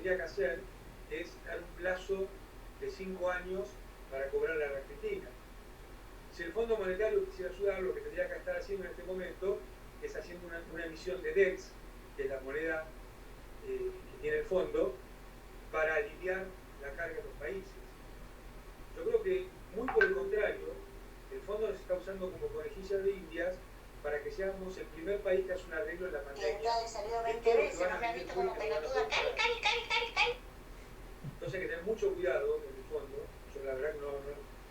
[SPEAKER 1] tendría que hacer es dar un plazo de 5 años para cobrar a la Argentina. Si el Fondo Monetario quisiera ayudar, lo que tendría que estar haciendo en este momento es haciendo una emisión de DEX, que es la moneda que tiene el fondo, para aliviar la carga de los países. Yo creo que, muy por el contrario, el fondo nos está usando como conejillas de indias para que seamos el primer país que hace un arreglo en la pandemia.
[SPEAKER 4] Y salió 20 veces, no me ha visto como pelotuda. Cari.
[SPEAKER 1] Entonces hay que tener mucho cuidado en el fondo. Yo la verdad que no,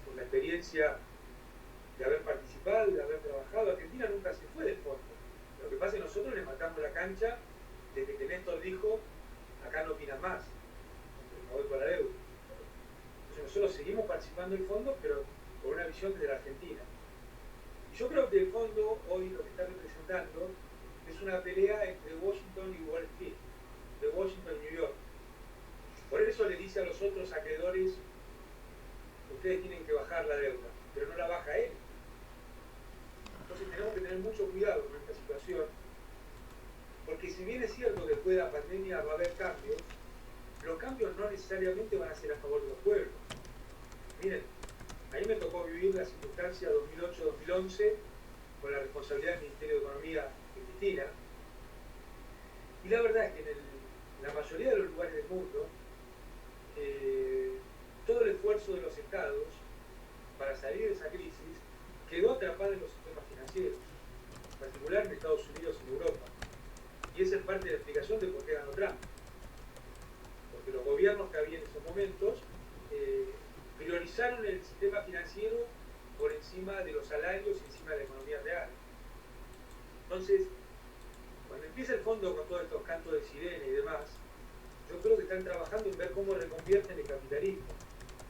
[SPEAKER 1] con la experiencia de haber participado y de haber trabajado, Argentina nunca se fue del fondo. Lo que pasa es que nosotros le matamos la cancha desde que Néstor dijo, acá no opinan más, me voy para la deuda. Entonces nosotros seguimos participando del fondo, pero con una visión desde la Argentina. Y yo creo que el fondo hoy lo que está representando es una pelea entre Washington y Wall Street, de Washington y New York. Por eso le dice a los otros acreedores, ustedes tienen que bajar la deuda, pero no la baja él. Entonces tenemos que tener mucho cuidado con esta situación, porque si bien es cierto que después de la pandemia va a haber cambios, los cambios no necesariamente van a ser a favor de los pueblos. Miren, a mí me tocó vivir la circunstancia 2008-2011 con la responsabilidad del Ministerio de Economía de Cristina, y la verdad es que en la mayoría de los lugares del mundo, todo el esfuerzo de los estados para salir de esa crisis quedó atrapado en los sistemas financieros, en particular en Estados Unidos y en Europa. Y esa es parte de la explicación de por qué ganó Trump. Porque los gobiernos que había en esos momentos priorizaron el sistema financiero por encima de los salarios y encima de la economía real. Entonces, cuando empieza el fondo con todos estos cantos de sirena y demás, yo creo que están trabajando en ver cómo reconvierten el capitalismo,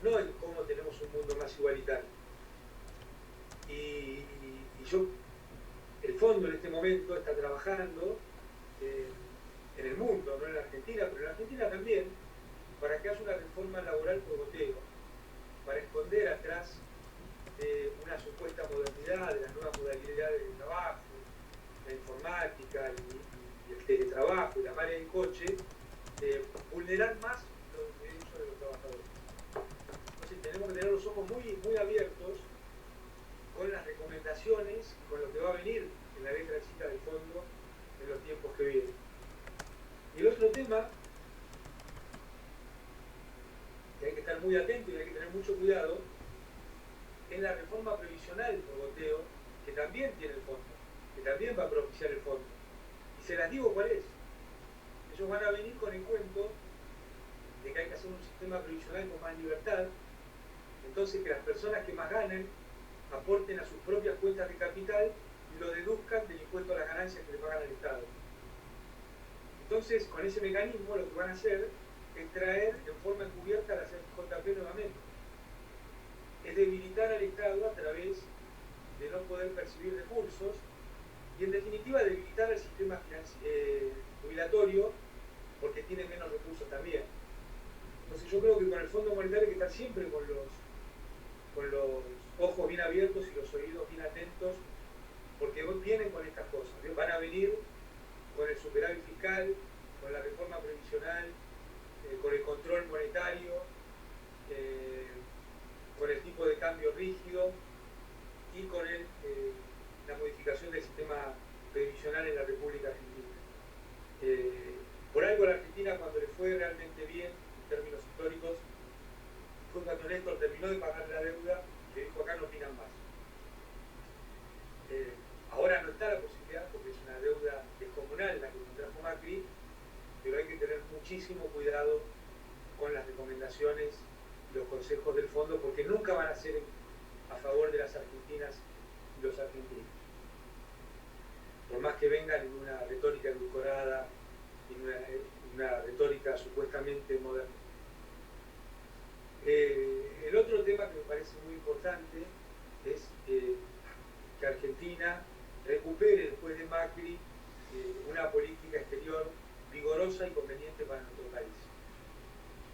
[SPEAKER 1] no en cómo tenemos un mundo más igualitario. Y el fondo en este momento está trabajando en el mundo, no en la Argentina, pero en la Argentina también, para que haya una reforma laboral por goteo, para esconder atrás una supuesta modernidad, de las nuevas modalidades de trabajo, la informática y el teletrabajo y la marea en coche, vulnerar más los derechos de los trabajadores. Entonces tenemos que tener los ojos muy, muy abiertos con las recomendaciones, con lo que va a venir en la letra chica del fondo en los tiempos que vienen. Y el otro tema, que hay que estar muy atento y hay que tener mucho cuidado, es la reforma previsional por goteo, que también tiene el fondo, que también va a propiciar el fondo. Y se las digo cuál es. Ellos van a venir con el cuento de que hay que hacer un sistema previsional con más libertad, entonces que las personas que más ganan aporten a sus propias cuentas de capital y lo deduzcan del impuesto a las ganancias que le pagan al Estado. Entonces, con ese mecanismo lo que van a hacer es traer en forma encubierta a la CJP nuevamente. Es debilitar al Estado a través de no poder percibir recursos y en definitiva debilitar el sistema jubilatorio porque tiene menos recursos también. Entonces yo creo que con el Fondo Monetario hay que estar siempre con los ojos bien abiertos y los oídos bien atentos, porque vienen con estas cosas, van a venir con el superávit fiscal, con la reforma previsional, con el control monetario, con el tipo de cambio rígido y con la modificación del sistema previsional en la República Argentina. Por algo la Argentina, cuando le fue realmente bien en términos históricos, fue cuando Néstor terminó de pagar la deuda, que dijo acá no opinan más. Ahora no está la posibilidad porque es una deuda descomunal la que contrajo Macri, pero hay que tener muchísimo cuidado con las recomendaciones y los consejos del fondo porque nunca van a ser a favor de las argentinas y los argentinos. Por más que vengan en una retórica edulcorada, en una retórica supuestamente moderna. El otro tema que me parece muy importante es que Argentina recupere después de Macri una política exterior vigorosa y conveniente para nuestro país.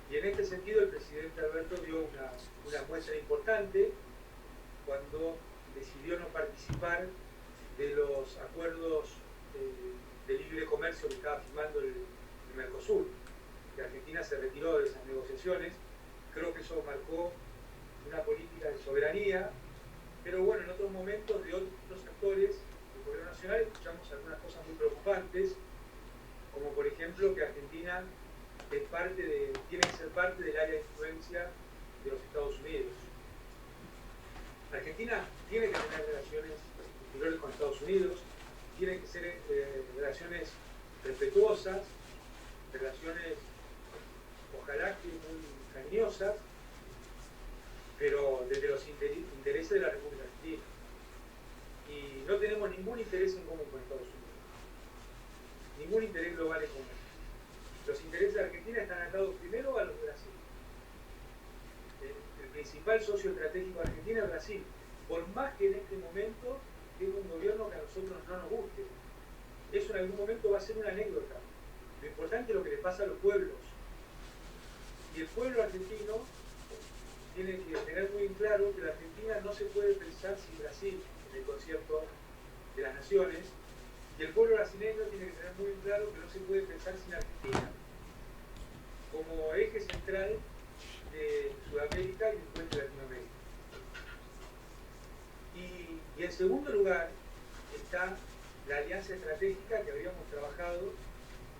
[SPEAKER 1] Y en este sentido el presidente Alberto dio una muestra importante cuando decidió no participar de los acuerdos de libre comercio que estaba firmando el Mercosur. que Argentina se retiró de esas negociaciones. Creo que eso marcó una política de soberanía, pero bueno, en otros momentos de otros actores del gobierno nacional escuchamos algunas cosas muy preocupantes, como por ejemplo que Argentina tiene que ser parte del área de influencia de los Estados Unidos. Argentina tiene que tener relaciones exteriores con Estados Unidos, tienen que ser relaciones respetuosas, relaciones ojalá que muy cariñosas, pero desde los intereses de la República Argentina. Y no tenemos ningún interés en común con Estados Unidos, ningún interés global en común. Los intereses de Argentina están atados primero a los de Brasil. El principal socio estratégico de Argentina es Brasil, por más que en este momento tenga un gobierno que a nosotros no nos guste. Eso en algún momento va a ser una anécdota. Lo importante es lo que le pasa a los pueblos. Y el pueblo argentino tiene que tener muy claro que la Argentina no se puede pensar sin Brasil en el concierto de las naciones, y el pueblo brasileño tiene que tener muy claro que no se puede pensar sin Argentina como eje central de Sudamérica y después de Latinoamérica. Y en segundo lugar está la alianza estratégica que habíamos trabajado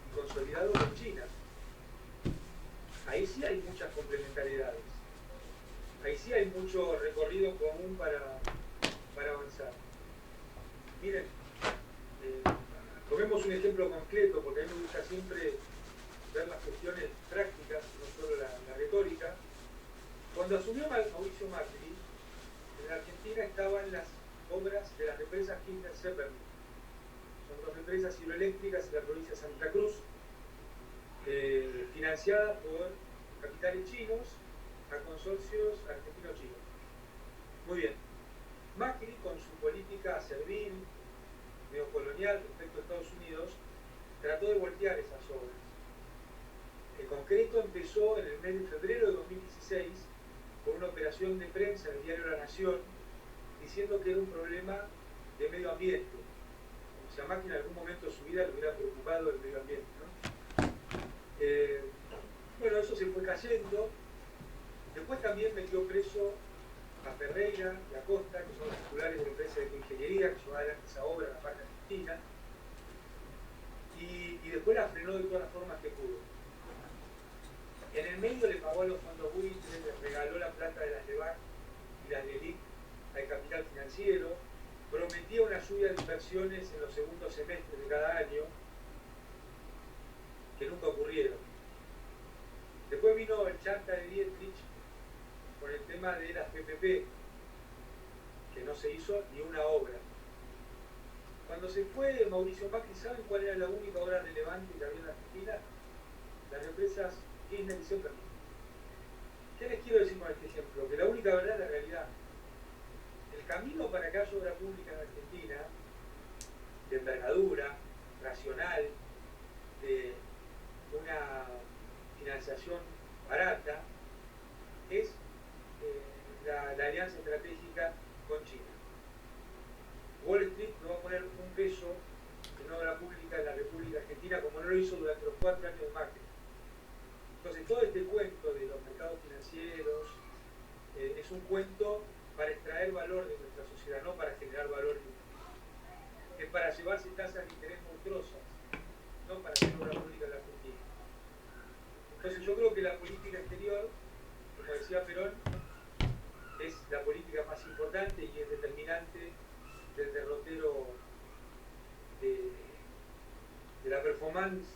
[SPEAKER 1] y consolidado con China. Ahí sí hay muchas complementariedades. Ahí sí hay mucho recorrido común para avanzar. Miren, tomemos un ejemplo concreto, porque a mí me gusta siempre ver las cuestiones prácticas, no solo la retórica. Cuando asumió Mauricio Macri, en la Argentina estaban las obras de las represas Kirchner-Zeppelin. Son dos represas hidroeléctricas en la provincia de Santa Cruz, financiadas por capitales chinos a consorcios argentino-chinos. Muy bien. Macri, con su política servil, neocolonial respecto a Estados Unidos, trató de voltear esas obras. En concreto, empezó en el mes de febrero de 2016 con una operación de prensa en el diario La Nación, diciendo que era un problema de medio ambiente. Como si a Macri en algún momento de su vida le hubiera preocupado el medio ambiente, ¿no? Bueno, eso se fue cayendo. Después también metió preso a Ferreira y a Costa, que son los titulares de la empresa de ingeniería que llevaba adelante esa obra en la parte argentina, y después la frenó de todas las formas que pudo. En el medio le pagó a los fondos buitres, les regaló la plata de las LEVAC y las LELIC al capital financiero, prometía una lluvia de inversiones en los segundos semestres de cada año, que nunca ocurrieron. Después vino el chanta de Dietrich con el tema de las PPP, que no se hizo ni una obra. Cuando se fue Mauricio Macri, ¿saben cuál era la única obra relevante que había en Argentina? Las represas Kirchner y Zeppelin. ¿Qué les quiero decir con este ejemplo? Que la única verdad es la realidad. El camino para que haya obra pública en Argentina, de envergadura, racional, de una financiación barata, es la alianza estratégica con China. Wall Street no va a poner un peso en obra pública en la República Argentina como no lo hizo durante los 4 años de Macri. Entonces todo este cuento de los mercados financieros es un cuento para extraer valor de nuestra sociedad, no para generar valor. Es para llevarse tasas de interés monstruosas, no para hacer obra pública en la Argentina. Entonces yo creo que la política exterior, como decía Perón, es la política más importante y es determinante del derrotero de la performance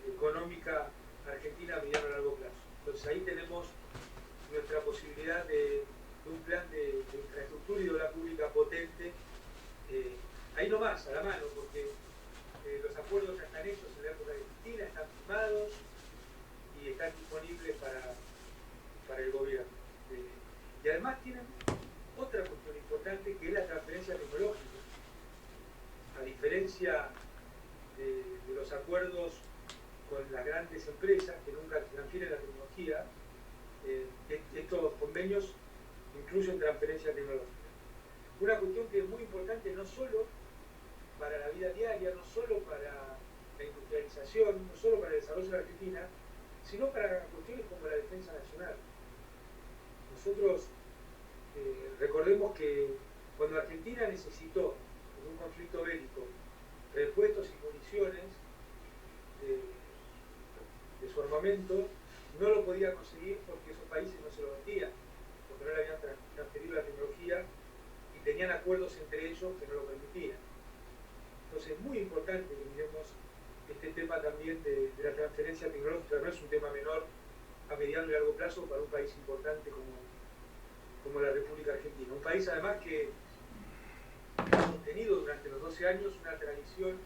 [SPEAKER 1] económica argentina a mediano y largo plazo. Entonces ahí tenemos nuestra posibilidad de un plan de infraestructura y de obra pública potente, ahí nomás, a la mano, porque los acuerdos ya están hechos en la época de Cristina, están firmados y están disponibles para el gobierno. Y además tienen otra cuestión importante, que es la transferencia tecnológica. A diferencia de los acuerdos con las grandes empresas que nunca transfieren la tecnología, estos convenios incluyen transferencia tecnológica. Una cuestión que es muy importante no solo para la vida diaria, no solo para la industrialización, no solo para el desarrollo de la Argentina, sino para cuestiones como la defensa nacional. Nosotros recordemos que cuando Argentina necesitó, en un conflicto bélico, repuestos y municiones de su armamento, no lo podía conseguir porque esos países no se lo vendían, porque no le habían transferido la tecnología y tenían acuerdos entre ellos que no lo permitían. Entonces es muy importante que miremos este tema también de la transferencia tecnológica. No es un tema menor a mediano y largo plazo para un país importante como la República Argentina. Un país además que ha sostenido durante los 12 años una tradición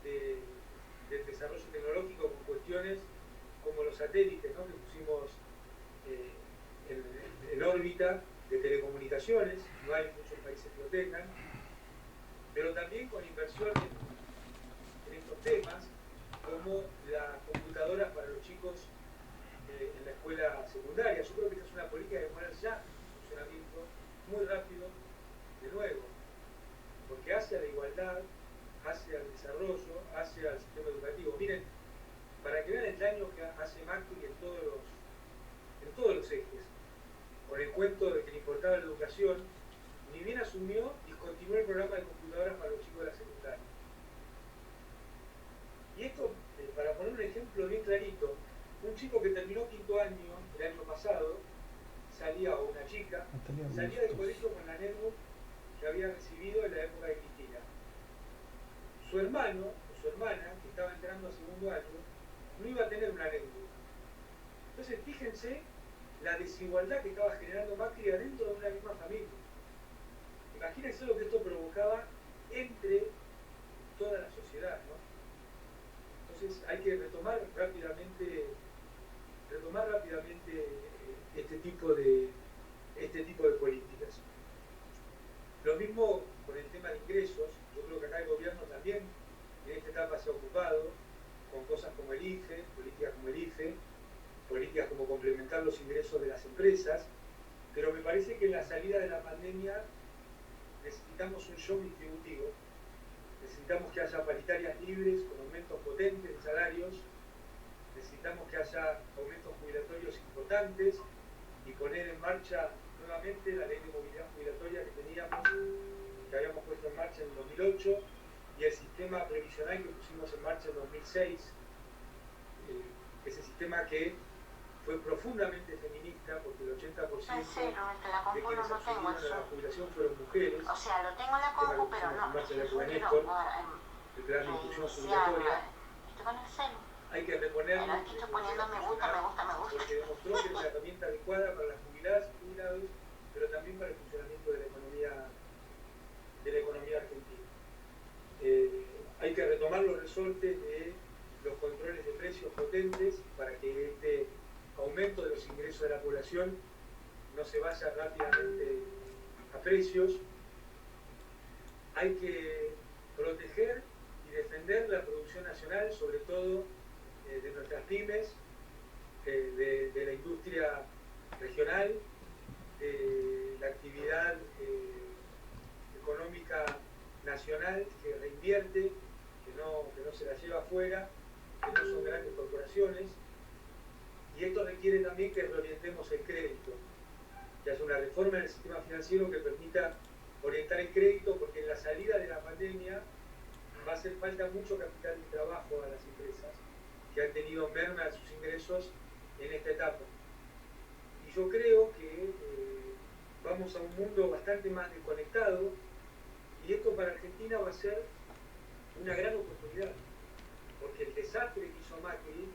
[SPEAKER 1] del desarrollo tecnológico con cuestiones como los satélites, ¿no?, que pusimos en órbita, de telecomunicaciones. No hay muchos países que lo tengan, pero también con inversiones en estos temas, como las computadoras para los chicos en la escuela secundaria. Yo creo que esta es una política que poner ya en funcionamiento muy rápido, de nuevo, porque hace a la igualdad, hace al desarrollo, hace al sistema educativo. Miren, para que vean el daño que hace Macri en todos los ejes, con el cuento de que le importaba la educación, ni bien asumió, discontinuó el programa de computadoras para los chicos de la secundaria. Y esto, para poner un ejemplo bien clarito, un chico que terminó quinto año el año pasado, o una chica, salía del colegio con la netbook que había recibido en la época de Cristina. Su hermano o su hermana, que estaba entrando a segundo año, no iba a tener una netbook. Entonces, fíjense la desigualdad que estaba generando Macri adentro de una misma familia. Imagínense lo que esto provocaba entre toda la sociedad, ¿no? Entonces hay que retomar rápidamente este tipo de políticas. Lo mismo con el tema de ingresos. Yo creo que acá el gobierno también en esta etapa se ha ocupado con cosas como el IFE, políticas como complementar los ingresos de las empresas, pero me parece que en la salida de la pandemia necesitamos un shock distributivo, necesitamos que haya paritarias libres con aumentos potentes de salarios, necesitamos que haya aumentos jubilatorios importantes y poner en marcha nuevamente la ley de movilidad jubilatoria que habíamos puesto en marcha en 2008 y el sistema previsional que pusimos en marcha en 2006, ese sistema que fue profundamente feminista porque el 80% de quienes accedieron a la jubilación fueron mujeres.
[SPEAKER 4] O sea, lo tengo en la compu, pero no.
[SPEAKER 1] El plan de inclusión jubilatoria.
[SPEAKER 4] Estoy con el celu.
[SPEAKER 1] Hay que reponer.
[SPEAKER 4] Pero aquí estoy poniendo me gusta.
[SPEAKER 1] Porque demostró que es la herramienta adecuada para las jubiladas y jubilados, pero también para el funcionamiento de la economía argentina. Hay que retomar los resortes de los controles de precios potentes para que este aumento de los ingresos de la población no se vaya rápidamente a precios. Hay que proteger y defender la producción nacional, sobre todo de nuestras pymes, de la industria regional, de la actividad económica nacional que reinvierte, que no se la lleva afuera, que no son grandes corporaciones. Y esto requiere también que reorientemos el crédito, que haya una reforma en el sistema financiero que permita orientar el crédito, porque en la salida de la pandemia va a hacer falta mucho capital de trabajo a las empresas que han tenido merma de sus ingresos en esta etapa. Y yo creo que vamos a un mundo bastante más desconectado y esto para Argentina va a ser una gran oportunidad, porque el desastre que hizo Macri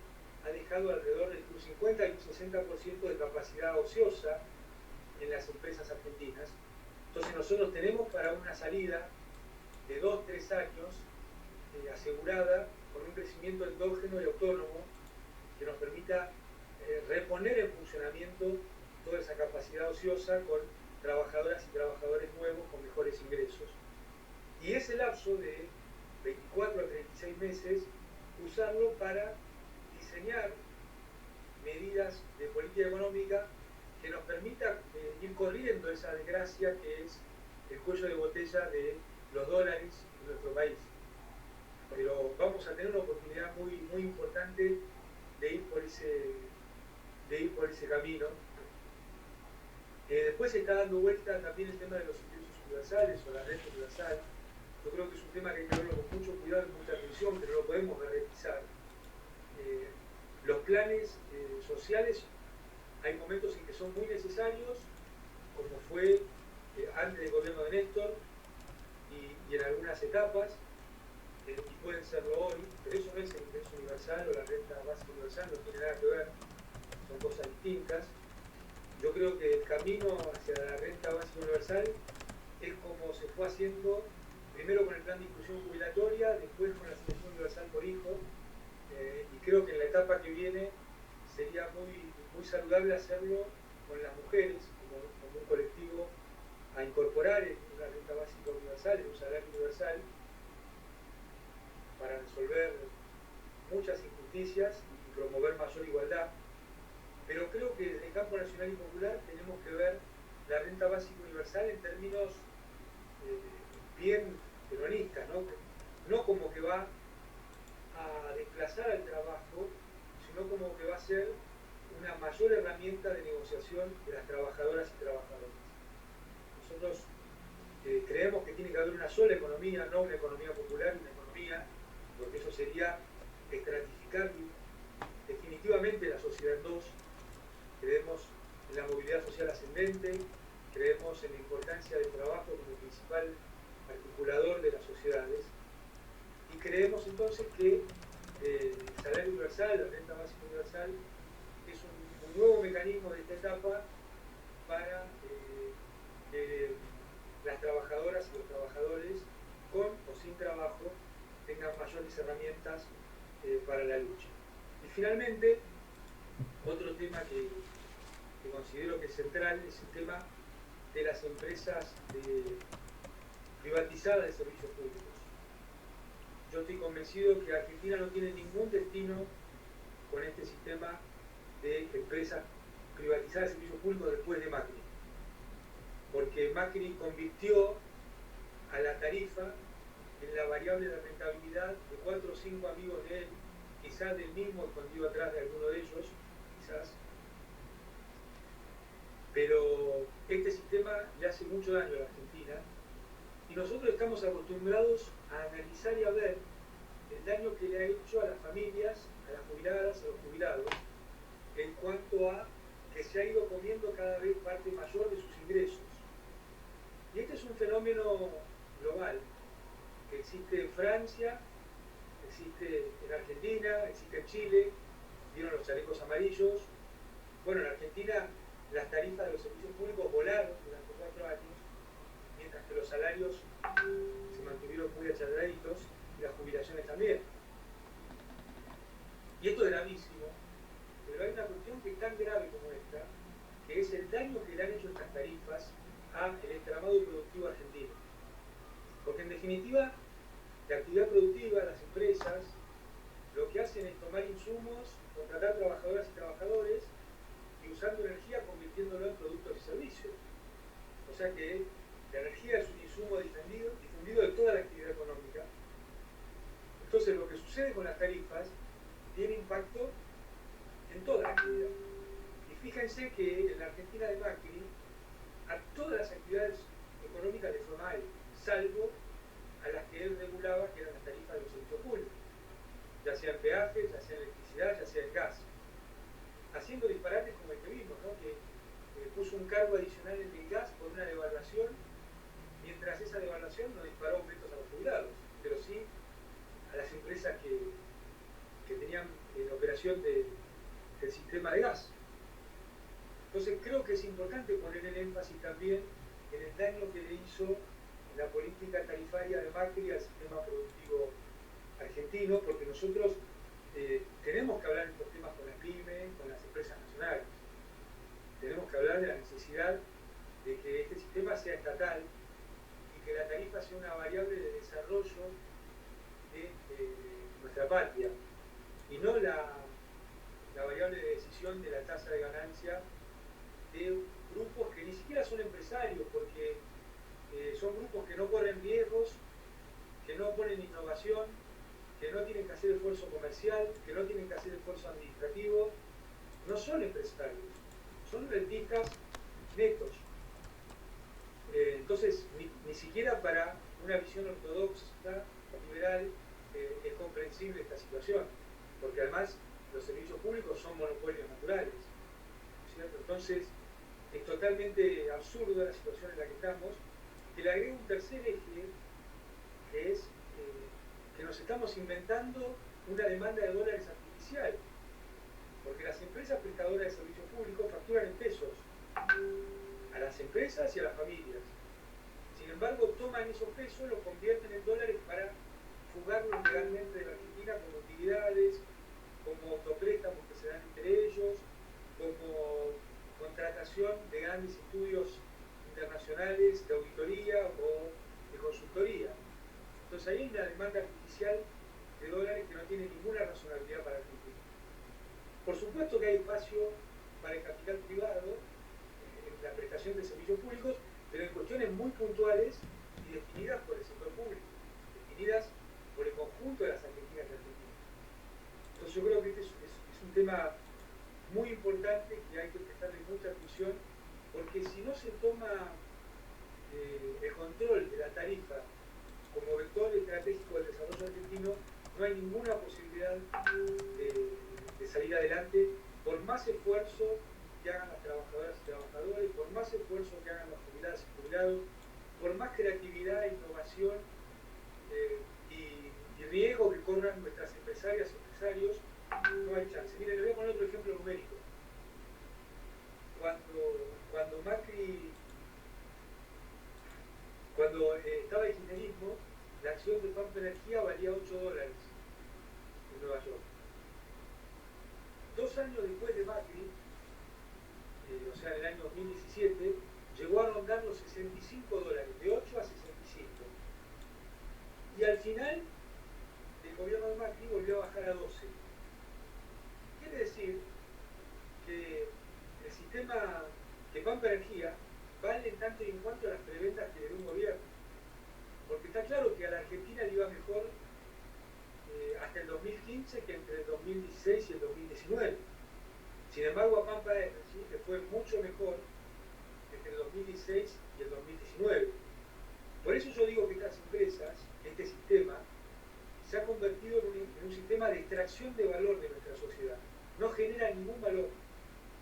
[SPEAKER 1] ha dejado alrededor de un 50 y un 60% de capacidad ociosa en las empresas argentinas. Entonces nosotros tenemos para una salida de 2-3 años asegurada con un crecimiento endógeno y autónomo que nos permita reponer en funcionamiento toda esa capacidad ociosa con trabajadoras y trabajadores nuevos con mejores ingresos. Y ese lapso de 24 a 36 meses usarlo para diseñar medidas de política económica que nos permita ir corriendo esa desgracia que es el cuello de botella de los dólares en nuestro país. Pero vamos a tener una oportunidad muy, muy importante de ir por ese camino. Después se está dando vuelta también el tema de los ingresos universales o la renta universal. Yo creo que es un tema que hay que verlo con mucho cuidado y mucha atención, pero no lo podemos berretizar. Los planes sociales, hay momentos en que son muy necesarios, como fue antes del gobierno de Néstor y en algunas etapas, y pueden serlo hoy, pero eso no es el ingreso universal o la renta básica universal, no tiene nada que ver, son cosas distintas. Yo creo que el camino hacia la renta básica universal es como se fue haciendo primero con el plan de inclusión jubilatoria, después con la asignación universal por hijo, y creo que en la etapa que viene sería muy saludable hacerlo con las mujeres como un colectivo a incorporar en una renta básica universal, en un salario universal, para resolver muchas injusticias y promover mayor igualdad. Pero creo que desde el campo nacional y popular tenemos que ver la renta básica universal en términos bien peronistas, no como que va a desplazar al trabajo, sino como que va a ser una mayor herramienta de negociación de las trabajadoras y trabajadores. Nosotros creemos que tiene que haber una sola economía, no una economía popular, una economía, porque eso sería estratificar definitivamente la sociedad en dos. Creemos en la movilidad social ascendente, creemos en la importancia del trabajo como principal articulador de las sociedades, y creemos entonces que el salario universal, la renta básica universal, es un nuevo mecanismo de esta etapa para que las trabajadoras y los trabajadores, con o sin trabajo, tengan mayores herramientas para la lucha. Y finalmente, otro tema que considero que es central es el tema de las empresas privatizadas de servicios públicos. Yo estoy convencido que Argentina no tiene ningún destino con este sistema de empresas privatizadas de servicios públicos después de Macri, porque Macri convirtió a la tarifa en la variable de rentabilidad de 4 o 5 amigos de él, quizás del mismo escondido atrás de alguno de ellos, quizás. Pero este sistema le hace mucho daño a la Argentina y nosotros estamos acostumbrados a analizar y a ver el daño que le ha hecho a las familias, a las jubiladas, a los jubilados, en cuanto a que se ha ido comiendo cada vez parte mayor de sus ingresos. Y este es un fenómeno global que existe en Francia, existe en Argentina, existe en Chile, vieron los chalecos amarillos. Bueno, en Argentina las tarifas de los servicios públicos volaron durante 4 años, mientras que los salarios se mantuvieron muy achardaditos y las jubilaciones también. Y esto es gravísimo, pero hay una cuestión que es tan grave como esta, que es el daño que le han hecho estas tarifas al entramado productivo argentino. Porque en definitiva, la actividad productiva, las empresas, lo que hacen es tomar insumos, contratar trabajadoras y trabajadores y usando energía convirtiéndolo en productos y servicios. O sea que la energía es un insumo difundido de toda la actividad económica. Entonces lo que sucede con las tarifas tiene impacto en toda la actividad. Y fíjense que en la Argentina de Macri a todas las actividades económicas le fue mal, salvo a las que él regulaba, que eran las tarifas de los servicios públicos, ya sea en peajes, ya sea en electricidad, ya sea en gas, haciendo disparates como el que vimos, ¿no? Que puso un cargo adicional en el gas por una devaluación, mientras esa devaluación no disparó aumentos a los jubilados, pero sí a las empresas que tenían en operación del sistema de gas. Entonces creo que es importante poner el énfasis también en el daño que le hizo la política tarifaria de Macri al sistema productivo argentino, porque nosotros tenemos que hablar de estos temas con las pymes, con las empresas nacionales. Tenemos que hablar de la necesidad de que este sistema sea estatal y que la tarifa sea una variable de desarrollo de nuestra patria y no la variable de decisión de la tasa de ganancia de grupos que ni siquiera son empresarios, porque son grupos que no corren riesgos, que no ponen innovación, que no tienen que hacer esfuerzo comercial, que no tienen que hacer esfuerzo proceso administrativo, no son empresarios, son rentistas netos. Entonces, ni siquiera para una visión ortodoxa, liberal, es comprensible esta situación, porque además los servicios públicos son monopolios naturales, ¿cierto? Entonces, es totalmente absurda la situación en la que estamos, que le agrego un tercer eje, que es que nos estamos inventando una demanda de dólares artificial, porque las empresas prestadoras de servicios públicos facturan en pesos a las empresas y a las familias. Sin embargo, toman esos pesos, los convierten en dólares para fugarlos legalmente de la Argentina como utilidades, como autopréstamos que se dan entre ellos, como contratación de grandes estudios internacionales de auditoría o de consultoría. Entonces ahí hay una demanda artificial de dólares que no tiene ninguna razonabilidad para Argentina. Por supuesto que hay espacio para el capital privado en la prestación de servicios públicos, pero en cuestiones muy puntuales y definidas por el sector público, definidas por el conjunto de las argentinas y argentinos. Entonces yo creo que este es un tema muy importante que hay que prestarle mucha atención, porque si no se toma el control de la tarifa como vector estratégico del desarrollo argentino, no hay ninguna posibilidad de salir adelante, por más esfuerzo que hagan las trabajadoras y trabajadores, por más esfuerzo que hagan los jubiladas y jubilados, por más creatividad, innovación y riesgo que corran nuestras empresarias y empresarios, no hay chance. Miren, les voy a poner otro ejemplo numérico. Cuando Macri, cuando estaba el kirchnerismo, la acción de Pampa Energía valía $8 en Nueva York. 2 años después de Macri, o sea, en el año 2017, llegó a rondar los $65, de 8 a 65. Y al final, el gobierno de Macri volvió a bajar a 12. Quiere decir que el sistema de Pampa Energía vale en tanto y en cuanto a las preventas que le dio un gobierno. Porque está claro que a la Argentina le iba mejor hasta el 2015 que entre el 2016 y el 2019. Sin embargo, a Pampa Energy le fue mucho mejor entre el 2016 y el 2019. Por eso yo digo que estas empresas, este sistema, se ha convertido en un sistema de extracción de valor de nuestra sociedad. No genera ningún valor,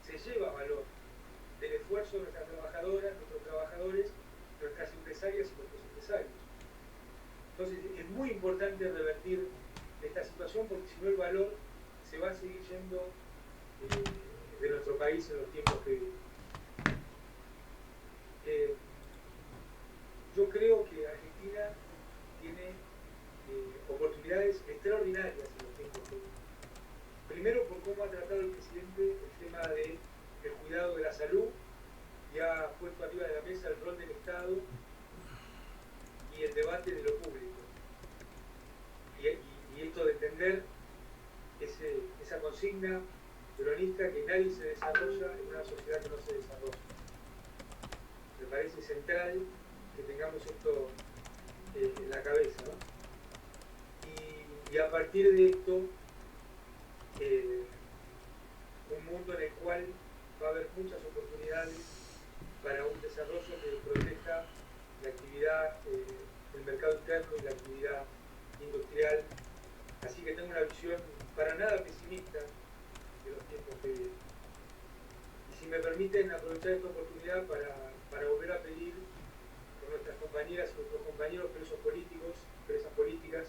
[SPEAKER 1] se lleva valor del esfuerzo de nuestras trabajadoras, nuestros trabajadores, nuestras empresarias y nuestros empresarios. Entonces es muy importante revertir esta situación, porque si no el valor se va a seguir yendo de nuestro país en los tiempos que vivimos. Yo creo que Argentina tiene oportunidades extraordinarias en los tiempos que vivimos. Primero, por cómo ha tratado el presidente el tema del cuidado de la salud y ha puesto arriba de la mesa el rol del Estado y el debate de lo público. Y esto de entender esa consigna peronista que nadie se desarrolla en una sociedad que no se desarrolla. Me parece central que tengamos esto en la cabeza, ¿no? Y a partir de esto, un mundo en el cual va a haber muchas oportunidades para un desarrollo que proteja la actividad del mercado interno y la actividad industrial. Así que tengo una visión para nada pesimista de los tiempos que vienen. Y si me permiten aprovechar esta oportunidad para volver a pedir por nuestras compañeras y nuestros compañeros presos políticos, presas políticas.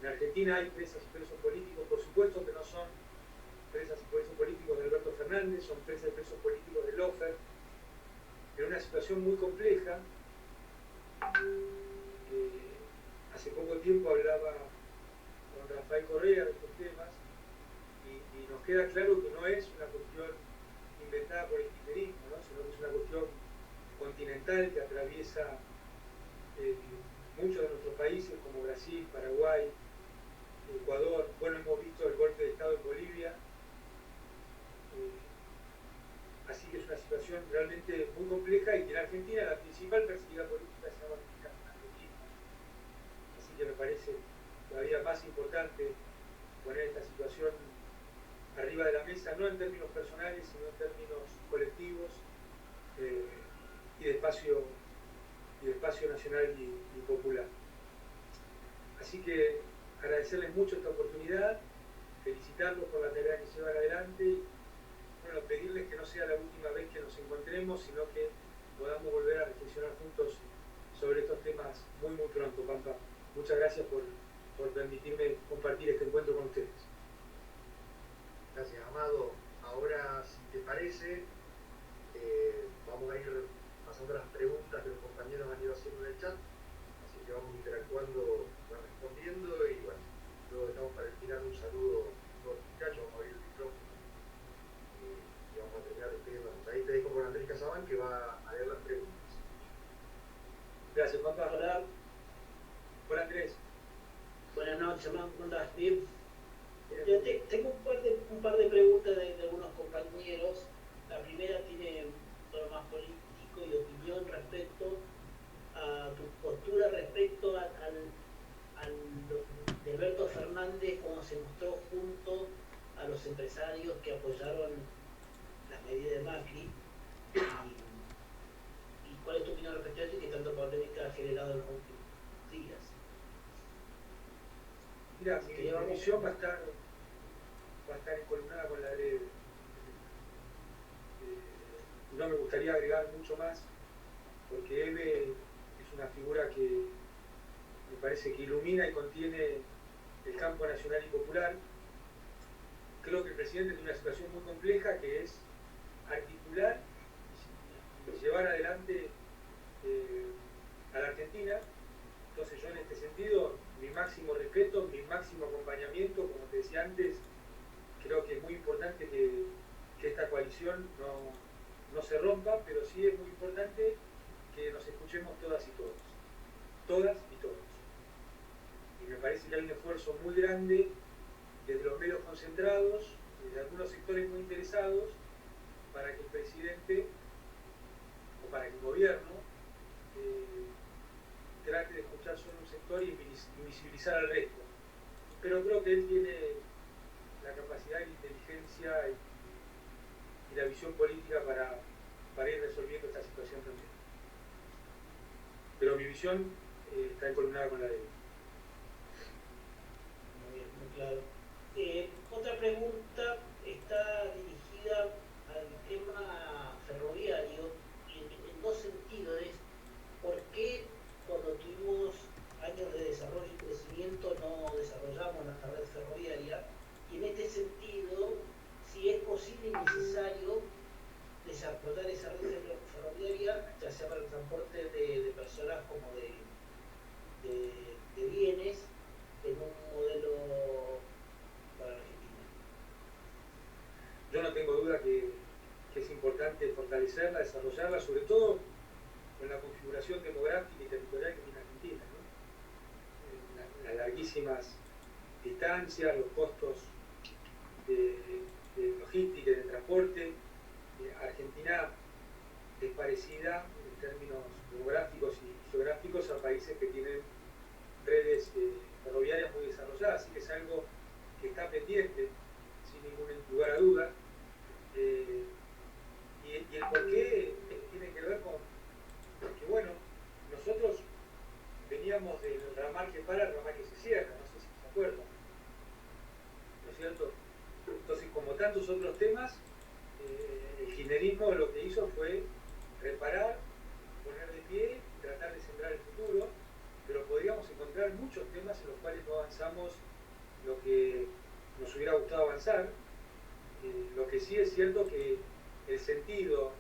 [SPEAKER 1] En Argentina hay presas y presos políticos, por supuesto que no son presas y presos políticos de Alberto Fernández, son presas y presos políticos de Lofer, en una situación muy compleja. Hace poco tiempo hablaba con Rafael Correa de estos temas y nos queda claro que no es una cuestión inventada por el kirchnerismo, ¿no? Sino que es una cuestión continental que atraviesa muchos de nuestros países como Brasil, Paraguay, Ecuador. Bueno, hemos visto el golpe de Estado en Bolivia. Así que es una situación realmente muy compleja y que en Argentina la principal perseguida política se llama Argentina. Así que me parece todavía más importante poner esta situación arriba de la mesa, no en términos personales, sino en términos colectivos y de espacio nacional y popular. Así que agradecerles mucho esta oportunidad, felicitarlos por la tarea que llevan adelante y bueno, pedirles que no sea la última vez que nos encontremos, sino que podamos volver a reflexionar juntos sobre estos temas muy pronto, Pampa. Muchas gracias por permitirme compartir este encuentro con ustedes.
[SPEAKER 2] Gracias, Amado. Ahora, si te parece, vamos a ir pasando las preguntas que los compañeros han ido haciendo en el chat, así que vamos interactuando, van respondiendo y bueno, luego estamos para el final un saludo a todos los muchachos, vamos a abrir el micrófono y vamos a terminar despidiéndonos. Ahí te dejo con Andrés Casabán que va a leer las preguntas.
[SPEAKER 1] Gracias, Pampa.
[SPEAKER 5] Hola.
[SPEAKER 1] Hola, Andrés.
[SPEAKER 5] Buenas noches, ¿cómo andás? Bien. Yo tengo un par de preguntas de algunos compañeros. La primera tiene un tono más político y opinión respecto a tu postura respecto de Alberto Fernández, cómo se mostró junto a los empresarios que apoyaron las medidas de Macri y cuál es tu opinión respecto a eso y qué tanto polémica ha generado en los últimos días.
[SPEAKER 1] Mira, mi visión va a estar encolumnada con la de no me gustaría agregar mucho más, porque Eve es una figura que me parece que ilumina y contiene el campo nacional y popular. Creo que el presidente tiene una situación muy compleja que es articular y llevar adelante a la Argentina. Entonces yo en este sentido, mi máximo respeto, mi máximo acompañamiento, como te decía antes, creo que es muy importante que esta coalición no se rompa, pero sí es muy importante que nos escuchemos todas y todos. Todas y todos. Y me parece que hay un esfuerzo muy grande desde los medios concentrados, desde algunos sectores muy interesados, para que el presidente o para que el gobierno trate de escuchar solo un sector y invisibilizar al resto. Pero creo que él tiene la capacidad y la inteligencia y la visión política para ir resolviendo esta situación también. Pero mi visión está encolumnada con la de él.
[SPEAKER 5] Muy bien, muy claro. Otra pregunta está dirigida al tema ferroviario en dos sentidos. ¿Por qué cuando tuvimos años de desarrollo y crecimiento no desarrollamos la red ferroviaria? Y en este sentido, si es posible y necesario desarrollar esa red ferroviaria, ya sea para el transporte de personas como de bienes, en un modelo para Argentina.
[SPEAKER 1] Yo no tengo duda que es importante fortalecerla, desarrollarla, sobre todo con la configuración demográfica y territorial que tiene Argentina, ¿no? Las larguísimas distancias, los costos de logística y de transporte. Argentina es parecida en términos demográficos y geográficos a países que tienen redes ferroviarias muy desarrolladas, así que es algo que está pendiente, sin ningún lugar a duda. Y el por qué tiene que ver con que, bueno, nosotros veníamos del ramal que para al ramal que se cierra, no sé si se acuerdan, ¿no es cierto? Entonces, como tantos otros temas, el kirchnerismo lo que hizo fue reparar, poner de pie, tratar de sembrar el futuro, pero podríamos encontrar muchos temas en los cuales no avanzamos lo que nos hubiera gustado avanzar. Lo que sí es cierto que el sentido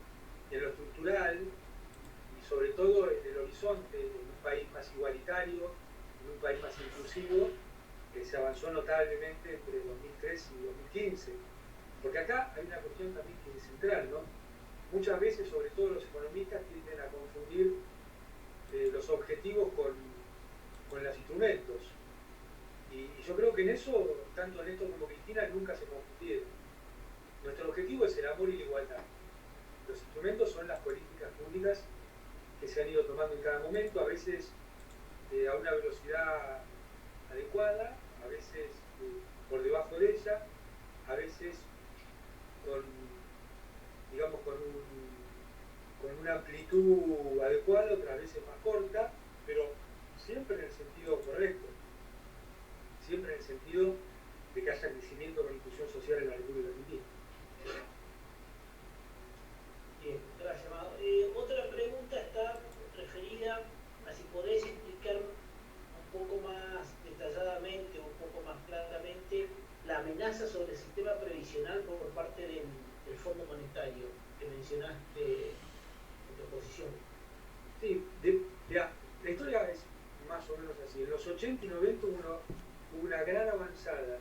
[SPEAKER 1] en lo estructural y sobre todo en el horizonte de un país más igualitario, en un país más inclusivo, se avanzó notablemente entre 2003 y 2015. Porque acá hay una cuestión también que es central, ¿no? Muchas veces, sobre todo los economistas, tienden a confundir los objetivos con los instrumentos. Y yo creo que en eso, tanto Néstor como Cristina nunca se confundieron. Nuestro objetivo es el amor y la igualdad. Los instrumentos son las políticas públicas que se han ido tomando en cada momento, a veces a una velocidad adecuada, a veces por debajo de ella, a veces con, digamos, con una amplitud adecuada, otras veces más corta, pero siempre en el sentido correcto, siempre en el sentido de que haya crecimiento con inclusión social en la República Argentina.
[SPEAKER 5] Bien, gracias, Amado. Otra pregunta está referida a si podés explicar un poco más detalladamente, un poco más claramente, la amenaza sobre el sistema previsional por parte del Fondo Monetario que mencionaste en tu exposición.
[SPEAKER 1] Sí, la historia es más o menos así. En los 80 y 90 hubo una gran avanzada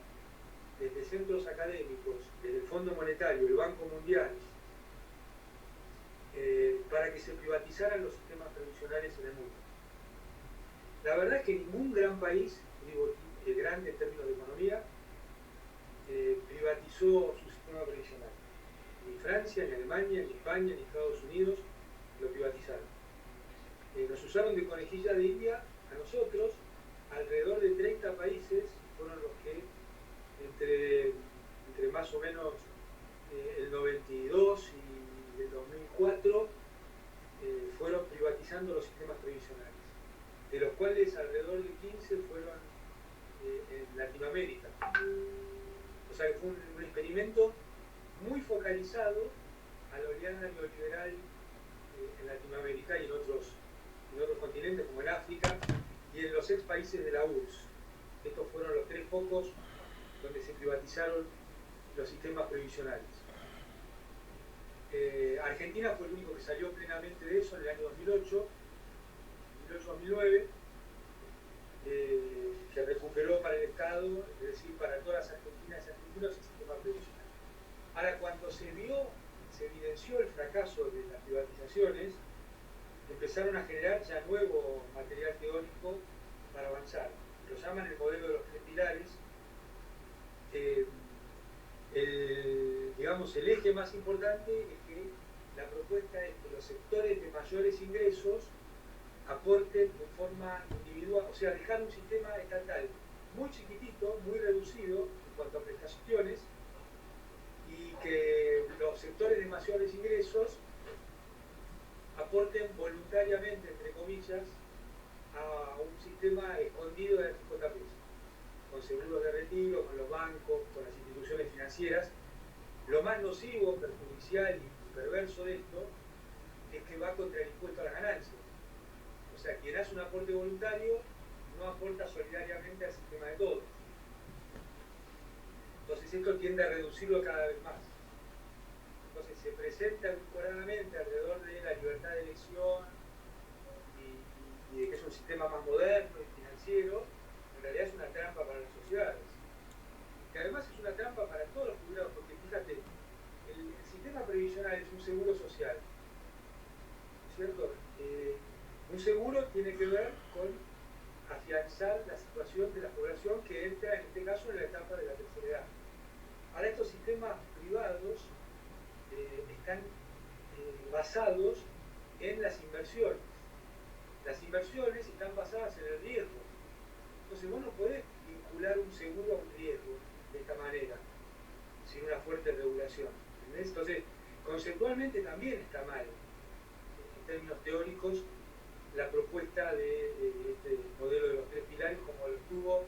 [SPEAKER 1] desde centros académicos, desde el Fondo Monetario, el Banco Mundial, para que se privatizaran los sistemas previsionales en el mundo. La verdad es que ningún gran país, digo grande en términos de economía, privatizó su sistema previsional. Ni Francia, ni Alemania, ni España, ni Estados Unidos lo privatizaron. Nos usaron de conejilla de India a nosotros. Alrededor de 30 países fueron los que entre más o menos el 92 y el 2004 fueron privatizando los sistemas previsionales, de los cuales alrededor de 15 fueron en Latinoamérica. O sea que fue un experimento muy focalizado a la oleada neoliberal en Latinoamérica y en otros continentes como en África y en los ex países de la URSS. Estos fueron los 3 focos donde se privatizaron los sistemas previsionales. Argentina fue el único que salió plenamente de eso en el año 2008-2009, que recuperó para el Estado, es decir, para todas las argentinas y argentinos, el sistema previsional. Ahora, cuando se evidenció el fracaso de las privatizaciones, empezaron a generar ya nuevo material teórico para avanzar. Lo llaman el modelo de los 3 pilares. El eje más importante es que la propuesta es que los sectores de mayores ingresos aporten de forma individual, o sea, dejar un sistema estatal muy chiquitito, muy reducido en cuanto a prestaciones, y que los sectores de mayores ingresos aporten voluntariamente, entre comillas, a un sistema escondido de FJP, con seguros de retiro, con los bancos, con las instituciones financieras. Lo más nocivo, perjudicial y perverso de esto es que va contra el impuesto a las ganancias. O sea, quien hace un aporte voluntario no aporta solidariamente al sistema de todos. Entonces esto tiende a reducirlo cada vez más. Entonces se presenta edulcoradamente alrededor de la libertad de elección y de que es un sistema más moderno y financiero. En realidad es una trampa para las sociedades. Que además es una trampa para todos los jubilados, porque fíjate, el sistema previsional es un seguro social, ¿cierto? Un seguro tiene que ver con afianzar la situación de la población que entra, en este caso, en la etapa de la tercera edad. Ahora, estos sistemas privados están basados en las inversiones. Las inversiones están basadas en el riesgo. Entonces vos no podés vincular un seguro a un riesgo de esta manera, sin una fuerte regulación. ¿Entendés? Entonces, conceptualmente también está mal, en términos teóricos, la propuesta de este modelo de los 3 pilares, como lo tuvo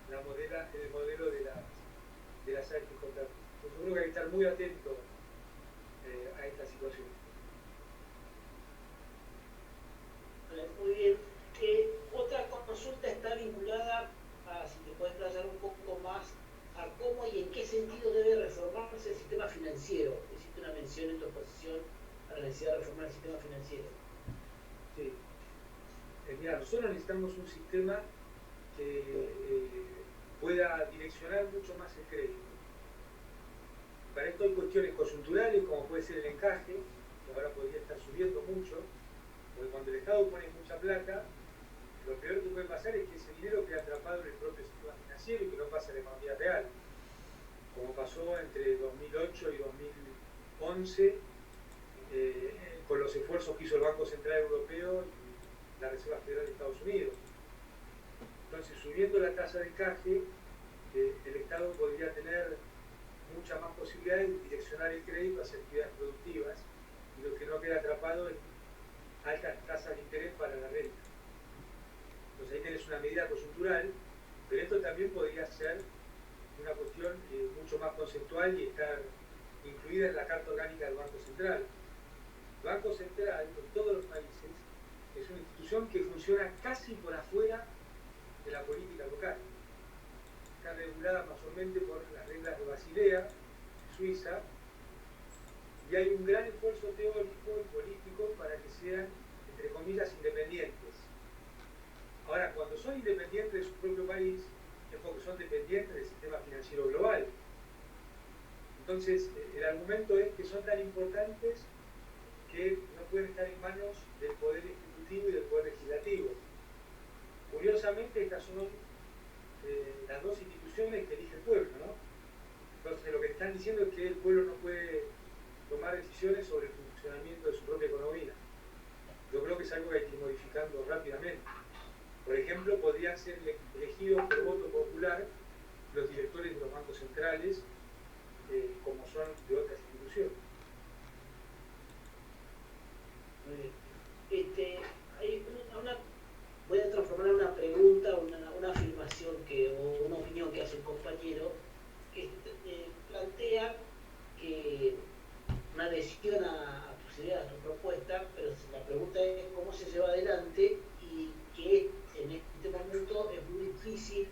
[SPEAKER 1] el modelo de las AFJP. Yo creo que hay que estar muy atento a esta situación.
[SPEAKER 5] Muy bien. Otra consulta está vinculada a, si te puedes explayar un poco más, a cómo y en qué sentido debe reformarse el sistema financiero. Hiciste una mención en tu exposición a la necesidad de reformar el sistema financiero.
[SPEAKER 1] Sí. Mira, nosotros necesitamos un sistema que pueda direccionar mucho más el crédito. Para esto hay cuestiones coyunturales, como puede ser el encaje, que ahora podría estar subiendo mucho, porque cuando el Estado pone mucha plata, lo peor que puede pasar es que ese dinero queda atrapado en el propio sistema financiero y que no pasa a la economía real, como pasó entre 2008 y 2011 con los esfuerzos que hizo el Banco Central Europeo y la Reserva Federal de Estados Unidos. Entonces, subiendo la tasa de encaje, el Estado podría tener muchas más posibilidades de direccionar el crédito hacia actividades productivas y lo que no queda atrapado en altas tasas de interés para la renta. Entonces ahí tenés una medida coyuntural, pero esto también podría ser una cuestión mucho más conceptual y estar incluida en la Carta Orgánica del Banco Central. El Banco Central, en todos los países, es una institución que funciona casi por afuera de la política local. Está regulada mayormente por las reglas de Basilea, Suiza, y hay un gran esfuerzo teórico y político para que sean, entre comillas, independientes. Ahora, cuando son independientes de su propio país, es porque son dependientes del sistema financiero global. Entonces, el argumento es que son tan importantes que no pueden estar en manos del Poder Ejecutivo y del Poder Legislativo. Curiosamente, estas son las dos instituciones que elige el pueblo, ¿no? Entonces, lo que están diciendo es que el pueblo no puede tomar decisiones sobre el funcionamiento de su propia economía. Yo creo que es algo que hay que ir modificando rápidamente. Por ejemplo, podrían ser elegidos por voto popular los directores de los bancos centrales, como son de otras instituciones.
[SPEAKER 5] Voy a transformar en una pregunta, una afirmación o una opinión que hace el compañero, que plantea que una adhesión a tus ideas, a tu propuesta, pero la pregunta es cómo se lleva adelante y que en este momento es muy difícil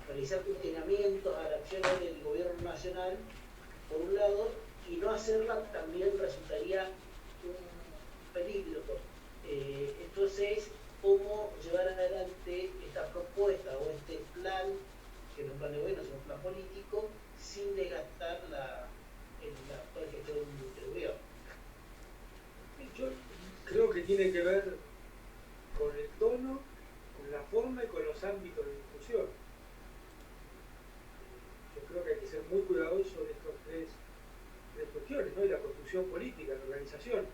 [SPEAKER 5] realizar cuestionamientos a las acciones del gobierno nacional, por un lado, y no hacerla también resultaría un peligro. Entonces, ¿cómo llevar adelante esta propuesta o este plan, que no es un plan de gobierno, sino un plan político, sin desgastar la actual gestión del gobierno?
[SPEAKER 1] Yo creo que tiene que ver con el tono, con la forma y con los ámbitos de discusión. Yo creo que hay que ser muy cuidadoso de estas tres cuestiones, ¿no? Y la construcción política, la organización.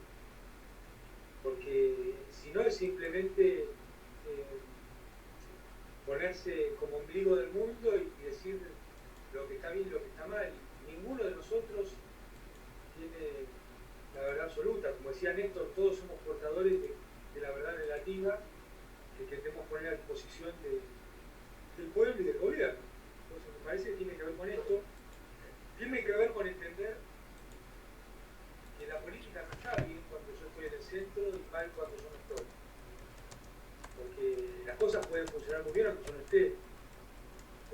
[SPEAKER 1] Porque si no es simplemente ponerse como ombligo del mundo y decir lo que está bien y lo que está mal. Ninguno de nosotros tiene la verdad absoluta. Como decía Néstor, todos somos portadores de la verdad relativa que queremos poner a disposición del pueblo y del gobierno. Entonces me parece que tiene que ver con esto. Tiene que ver con entender que la política no está bien cuando yo estoy en el centro y mal cuando yo no estoy. Porque las cosas pueden funcionar muy bien aunque yo no esté.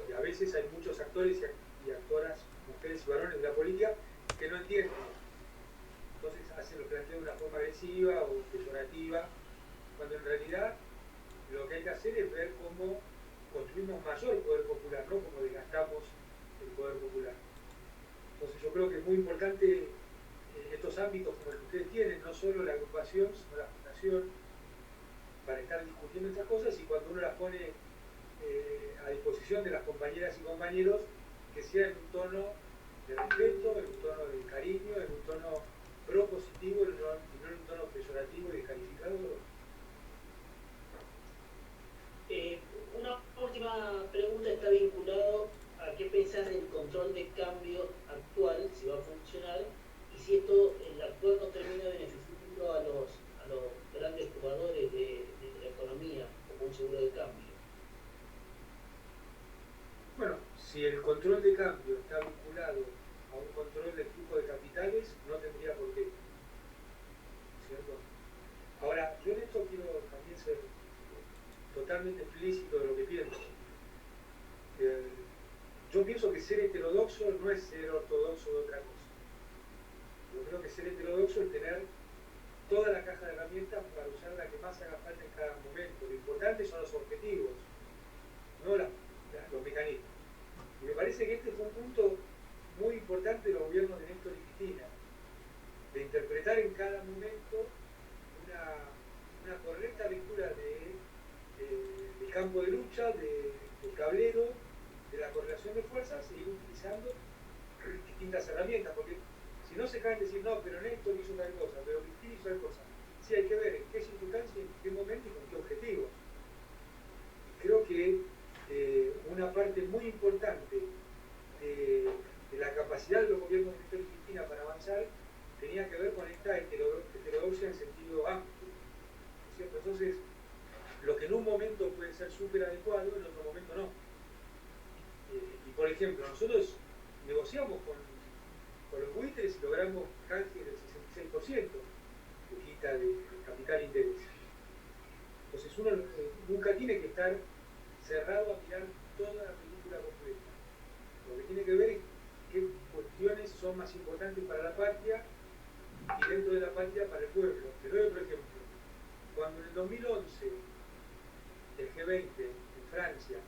[SPEAKER 1] Y a veces hay muchos actores y actoras, mujeres y varones de la política, que no entienden. Entonces hacen lo plantean de una forma agresiva o peyorativa, cuando en realidad lo que hay que hacer es ver cómo construimos mayor poder popular, no cómo desgastamos el poder popular. Entonces yo creo que es muy importante estos ámbitos como el que ustedes tienen, no solo la agrupación, sino la fundación, para estar discutiendo estas cosas, y cuando uno las pone a disposición de las compañeras y compañeros, que sea en un tono de respeto, en un tono de cariño, en un tono propositivo y no en un tono peyorativo y descalificador.
[SPEAKER 5] Una última pregunta está vinculado a qué pensás del control de cambio actual, si va a funcionar, y si esto, el actual no termina beneficiando a los grandes jugadores de la economía, como un seguro de cambio.
[SPEAKER 1] Bueno, si el control de cambio está vinculado a un control del flujo de capitales, no tendría por qué. ¿Cierto? Ahora, yo en esto quiero también ser totalmente explícito de lo que pienso. Yo pienso que ser heterodoxo no es ser ortodoxo de otra cosa. Yo creo que ser heterodoxo es tener toda la caja de herramientas para usar la que más haga falta en cada momento. Lo importante son los objetivos, no los mecanismos. Y me parece que este fue un punto muy importante de los gobiernos de Néstor y Cristina, de interpretar en cada momento una correcta lectura del campo de lucha, del tablero, de la correlación de fuerzas, e ir utilizando distintas herramientas, porque si no se caen decir, no, pero Néstor hizo tal cosa, pero Cristina hizo tal cosa. Sí, hay que ver en qué circunstancia, en qué momento y con qué objetivo. Creo que una parte muy importante de ejemplo, nosotros negociamos con los buitres y logramos canje del 66%, que quita de capital interés. Entonces uno nunca tiene que estar cerrado a mirar toda la película completa. Lo que tiene que ver es qué cuestiones son más importantes para la patria y dentro de la patria para el pueblo. Te doy otro ejemplo. Cuando en el 2011 el G20 en Francia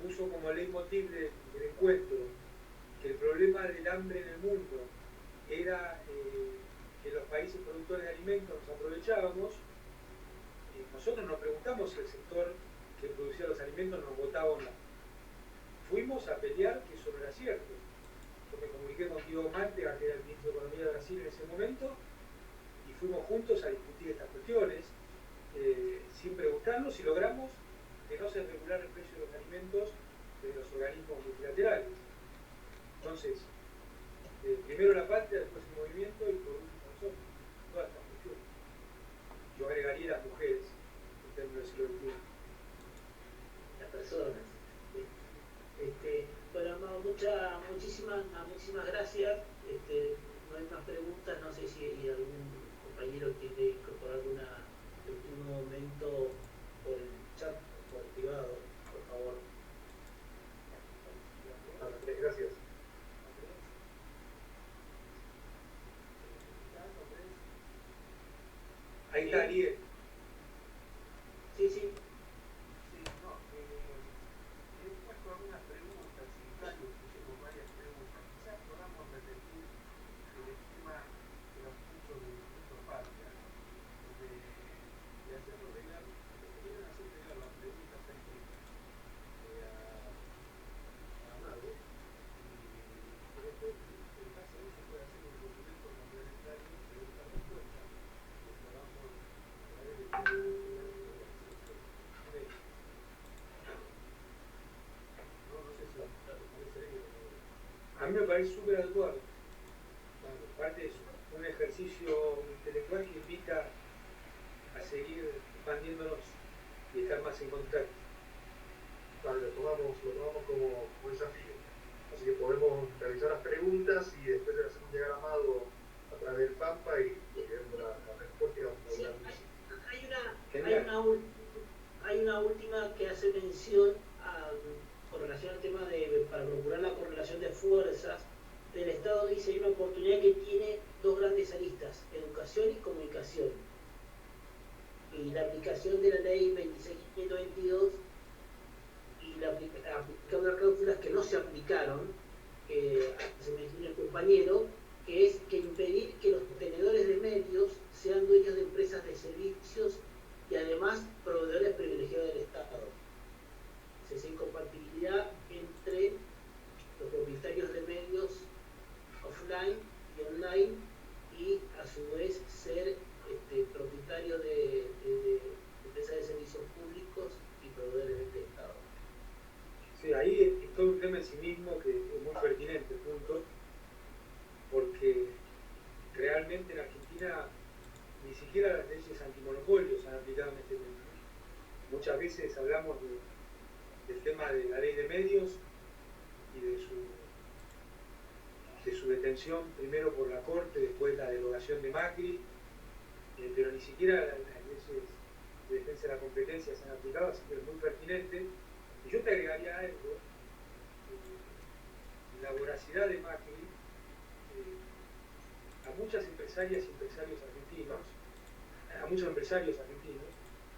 [SPEAKER 1] puso como leitmotiv del encuentro que el problema del hambre en el mundo era que los países productores de alimentos nos aprovechábamos, nosotros nos preguntamos si el sector que producía los alimentos nos votaba o no. Fuimos a pelear que eso no era cierto. Yo me comuniqué con Guido Mantega, que era el ministro de Economía de Brasil en ese momento, y fuimos juntos a discutir estas cuestiones, sin preguntarnos, y logramos que no se regulara el precio de los alimentos de los organismos multilaterales. Entonces, primero la patria, después el movimiento y por último nosotros. Todas estas cuestiones. Yo agregaría las mujeres en términos del siglo XXI.
[SPEAKER 5] Las personas. Bueno, Amado, muchísimas gracias. No hay más preguntas, no sé si hay algún compañero quiere incorporar alguna en último momento por el chat o por el privado, por favor.
[SPEAKER 2] Gracias.
[SPEAKER 1] Ahí está Ariel.
[SPEAKER 5] Sí, sí.
[SPEAKER 6] Algunas preguntas, y Carlos puso con varias preguntas. Quizás podamos repetir el esquema que nos puso del Instituto Patria, de hacerlo llegar, lo que deben hacer llegar las preguntas a Amado, y después, en base a eso, puede hacer un documento complementario de pregunta-respuesta, que podamos traer el
[SPEAKER 1] A mí me parece súper adecuado. Aparte es un ejercicio intelectual que invita a seguir expandiéndonos y estar más en contacto.
[SPEAKER 2] Vale, lo tomamos como desafío. Así que podemos realizar las preguntas y después le hacemos llegar a Amado a través del Pampa y vemos la respuesta y vamos a hablar.
[SPEAKER 5] Hay una última que hace mención con relación al tema para procurar la correlación de fuerzas del Estado. Dice, hay una oportunidad que tiene dos grandes aristas, educación y comunicación, y la aplicación de la ley 26.522 y la aplicación de las cláusulas que no se aplicaron, se menciona el compañero, que es que impedir que los tenedores de medios sean dueños de empresas de servicios y además proveedores privilegiados del Estado. Esa incompatibilidad entre los propietarios de medios offline y online y a su vez ser propietario de empresas de servicios públicos y proveedores del Estado.
[SPEAKER 1] Sí, ahí es todo un tema en sí mismo que es muy pertinente, punto, porque realmente en Argentina ni siquiera las leyes antimonopolios han aplicado en este tema. Muchas veces hablamos del tema de la ley de medios y de su detención primero por la Corte, después la derogación de Macri, pero ni siquiera las leyes de defensa de la competencia se han aplicado, así que es muy pertinente. Y yo te agregaría algo, la voracidad de Macri, a muchas empresarias y empresarios argentinos,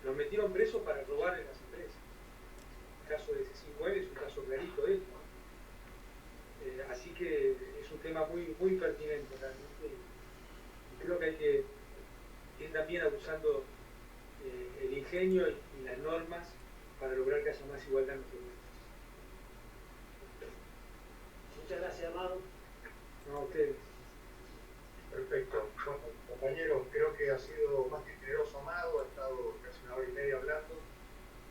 [SPEAKER 1] los metieron presos para robarle las empresas. El caso de C5N es un caso clarito de esto. Así que es un tema muy, muy pertinente realmente. Y creo que hay que ir también abusando el ingenio y las normas para lograr que haya más igualdad en nuestro país.
[SPEAKER 5] Muchas gracias, Amado.
[SPEAKER 1] No, a ustedes.
[SPEAKER 2] Perfecto. Bueno, compañeros, creo que ha sido más que generoso Amado, ha estado casi una hora y media hablando,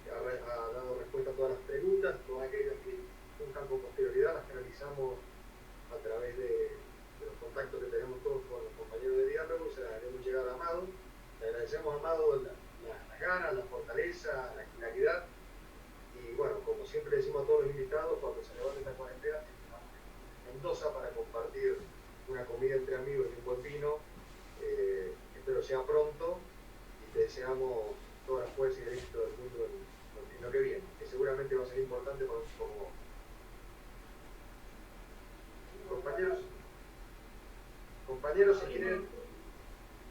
[SPEAKER 2] ha dado respuesta a todas las preguntas, todas aquellas que buscan con posterioridad las realizamos a través de los contactos que tenemos todos con los compañeros de diálogo, se las haremos llegar a Amado. Le agradecemos a Amado las ganas, la fortaleza, la claridad, y bueno, como siempre decimos a todos los invitados, cuando se levante esta cuarentena, Mendoza para compartir una comida entre amigos y un buen vino. Espero sea pronto y te deseamos toda la fuerza y el éxito del mundo en lo que viene, que seguramente va a ser importante como compañeros, si quieren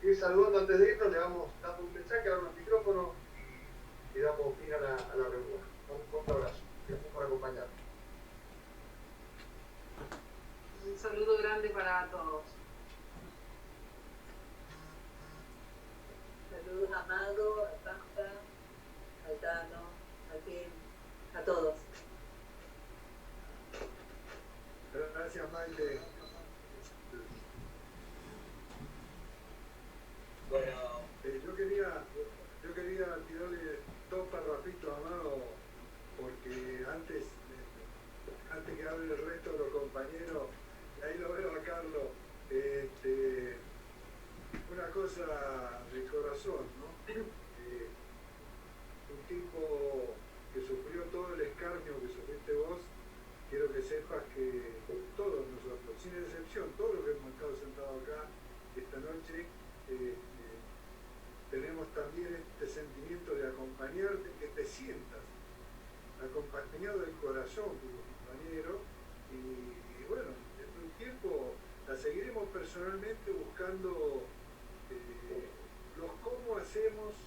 [SPEAKER 2] ir saludando antes de irnos, le vamos dando un mensaje, abrimos el micrófono y damos fin a la reunión. Un fuerte abrazo. Gracias por acompañarnos.
[SPEAKER 7] Un saludo grande para todos.
[SPEAKER 8] Saludos a Amado, a Pampa, a Tano, a Kim, a todos.
[SPEAKER 3] Gracias, Maite.
[SPEAKER 1] Bueno,
[SPEAKER 3] yo quería tirarle dos parrafitos a Amado, porque antes que hable el resto de los compañeros, ahí lo veo a Carlos, una cosa de corazón, ¿no? Un tipo que sufrió todo el escarnio que sufriste vos. Quiero que sepas que todos nosotros, sin excepción, todos los que hemos estado sentados acá esta noche, tenemos también este sentimiento de acompañarte, que te sientas acompañado del corazón de tu compañero, y bueno, en un tiempo la seguiremos personalmente buscando los cómo hacemos,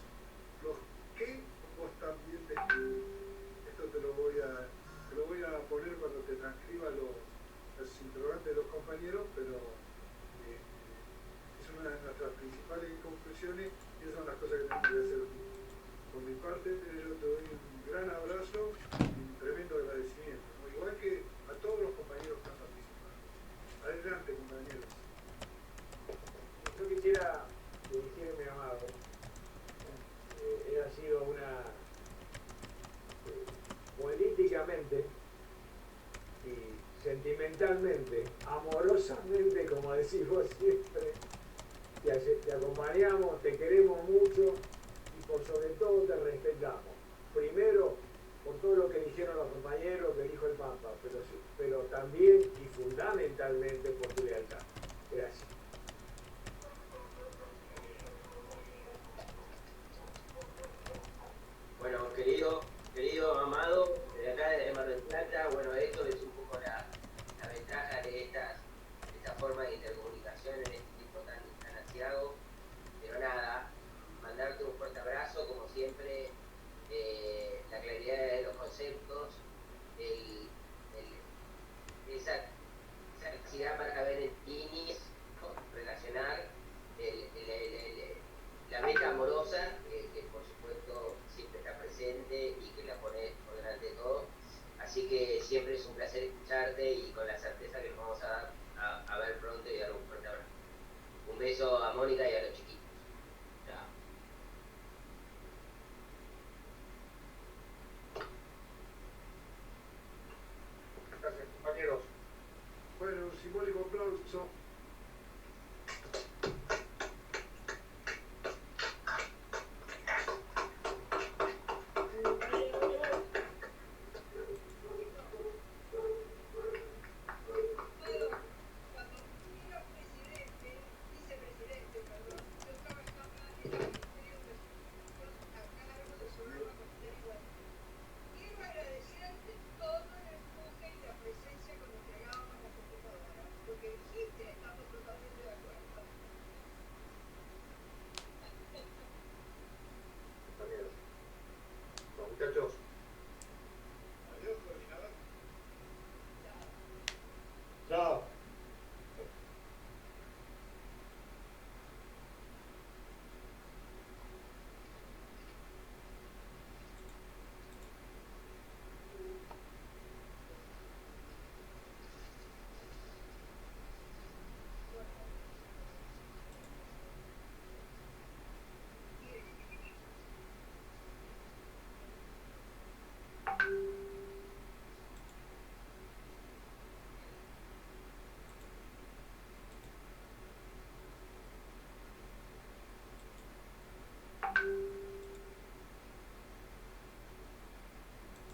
[SPEAKER 3] los qué vos también describís. Esto te lo voy a poner cuando te transcriba los interrogantes de los compañeros, pero es una de nuestras principales conclusiones y esas son las cosas que tenemos que hacer. Por mi parte, yo te doy un gran abrazo y un tremendo agradecimiento, ¿no? Igual que a todos los compañeros que han participado. Adelante, compañeros.
[SPEAKER 1] yo quisiera dirigirme a Amado. Él ha sido políticamente y sentimentalmente, amorosamente, como decís vos siempre, te acompañamos, te queremos mucho y por sobre todo te respetamos. Primero, por todo lo que dijeron los compañeros, que dijo el Papa, pero también y fundamentalmente por tu lealtad. Gracias.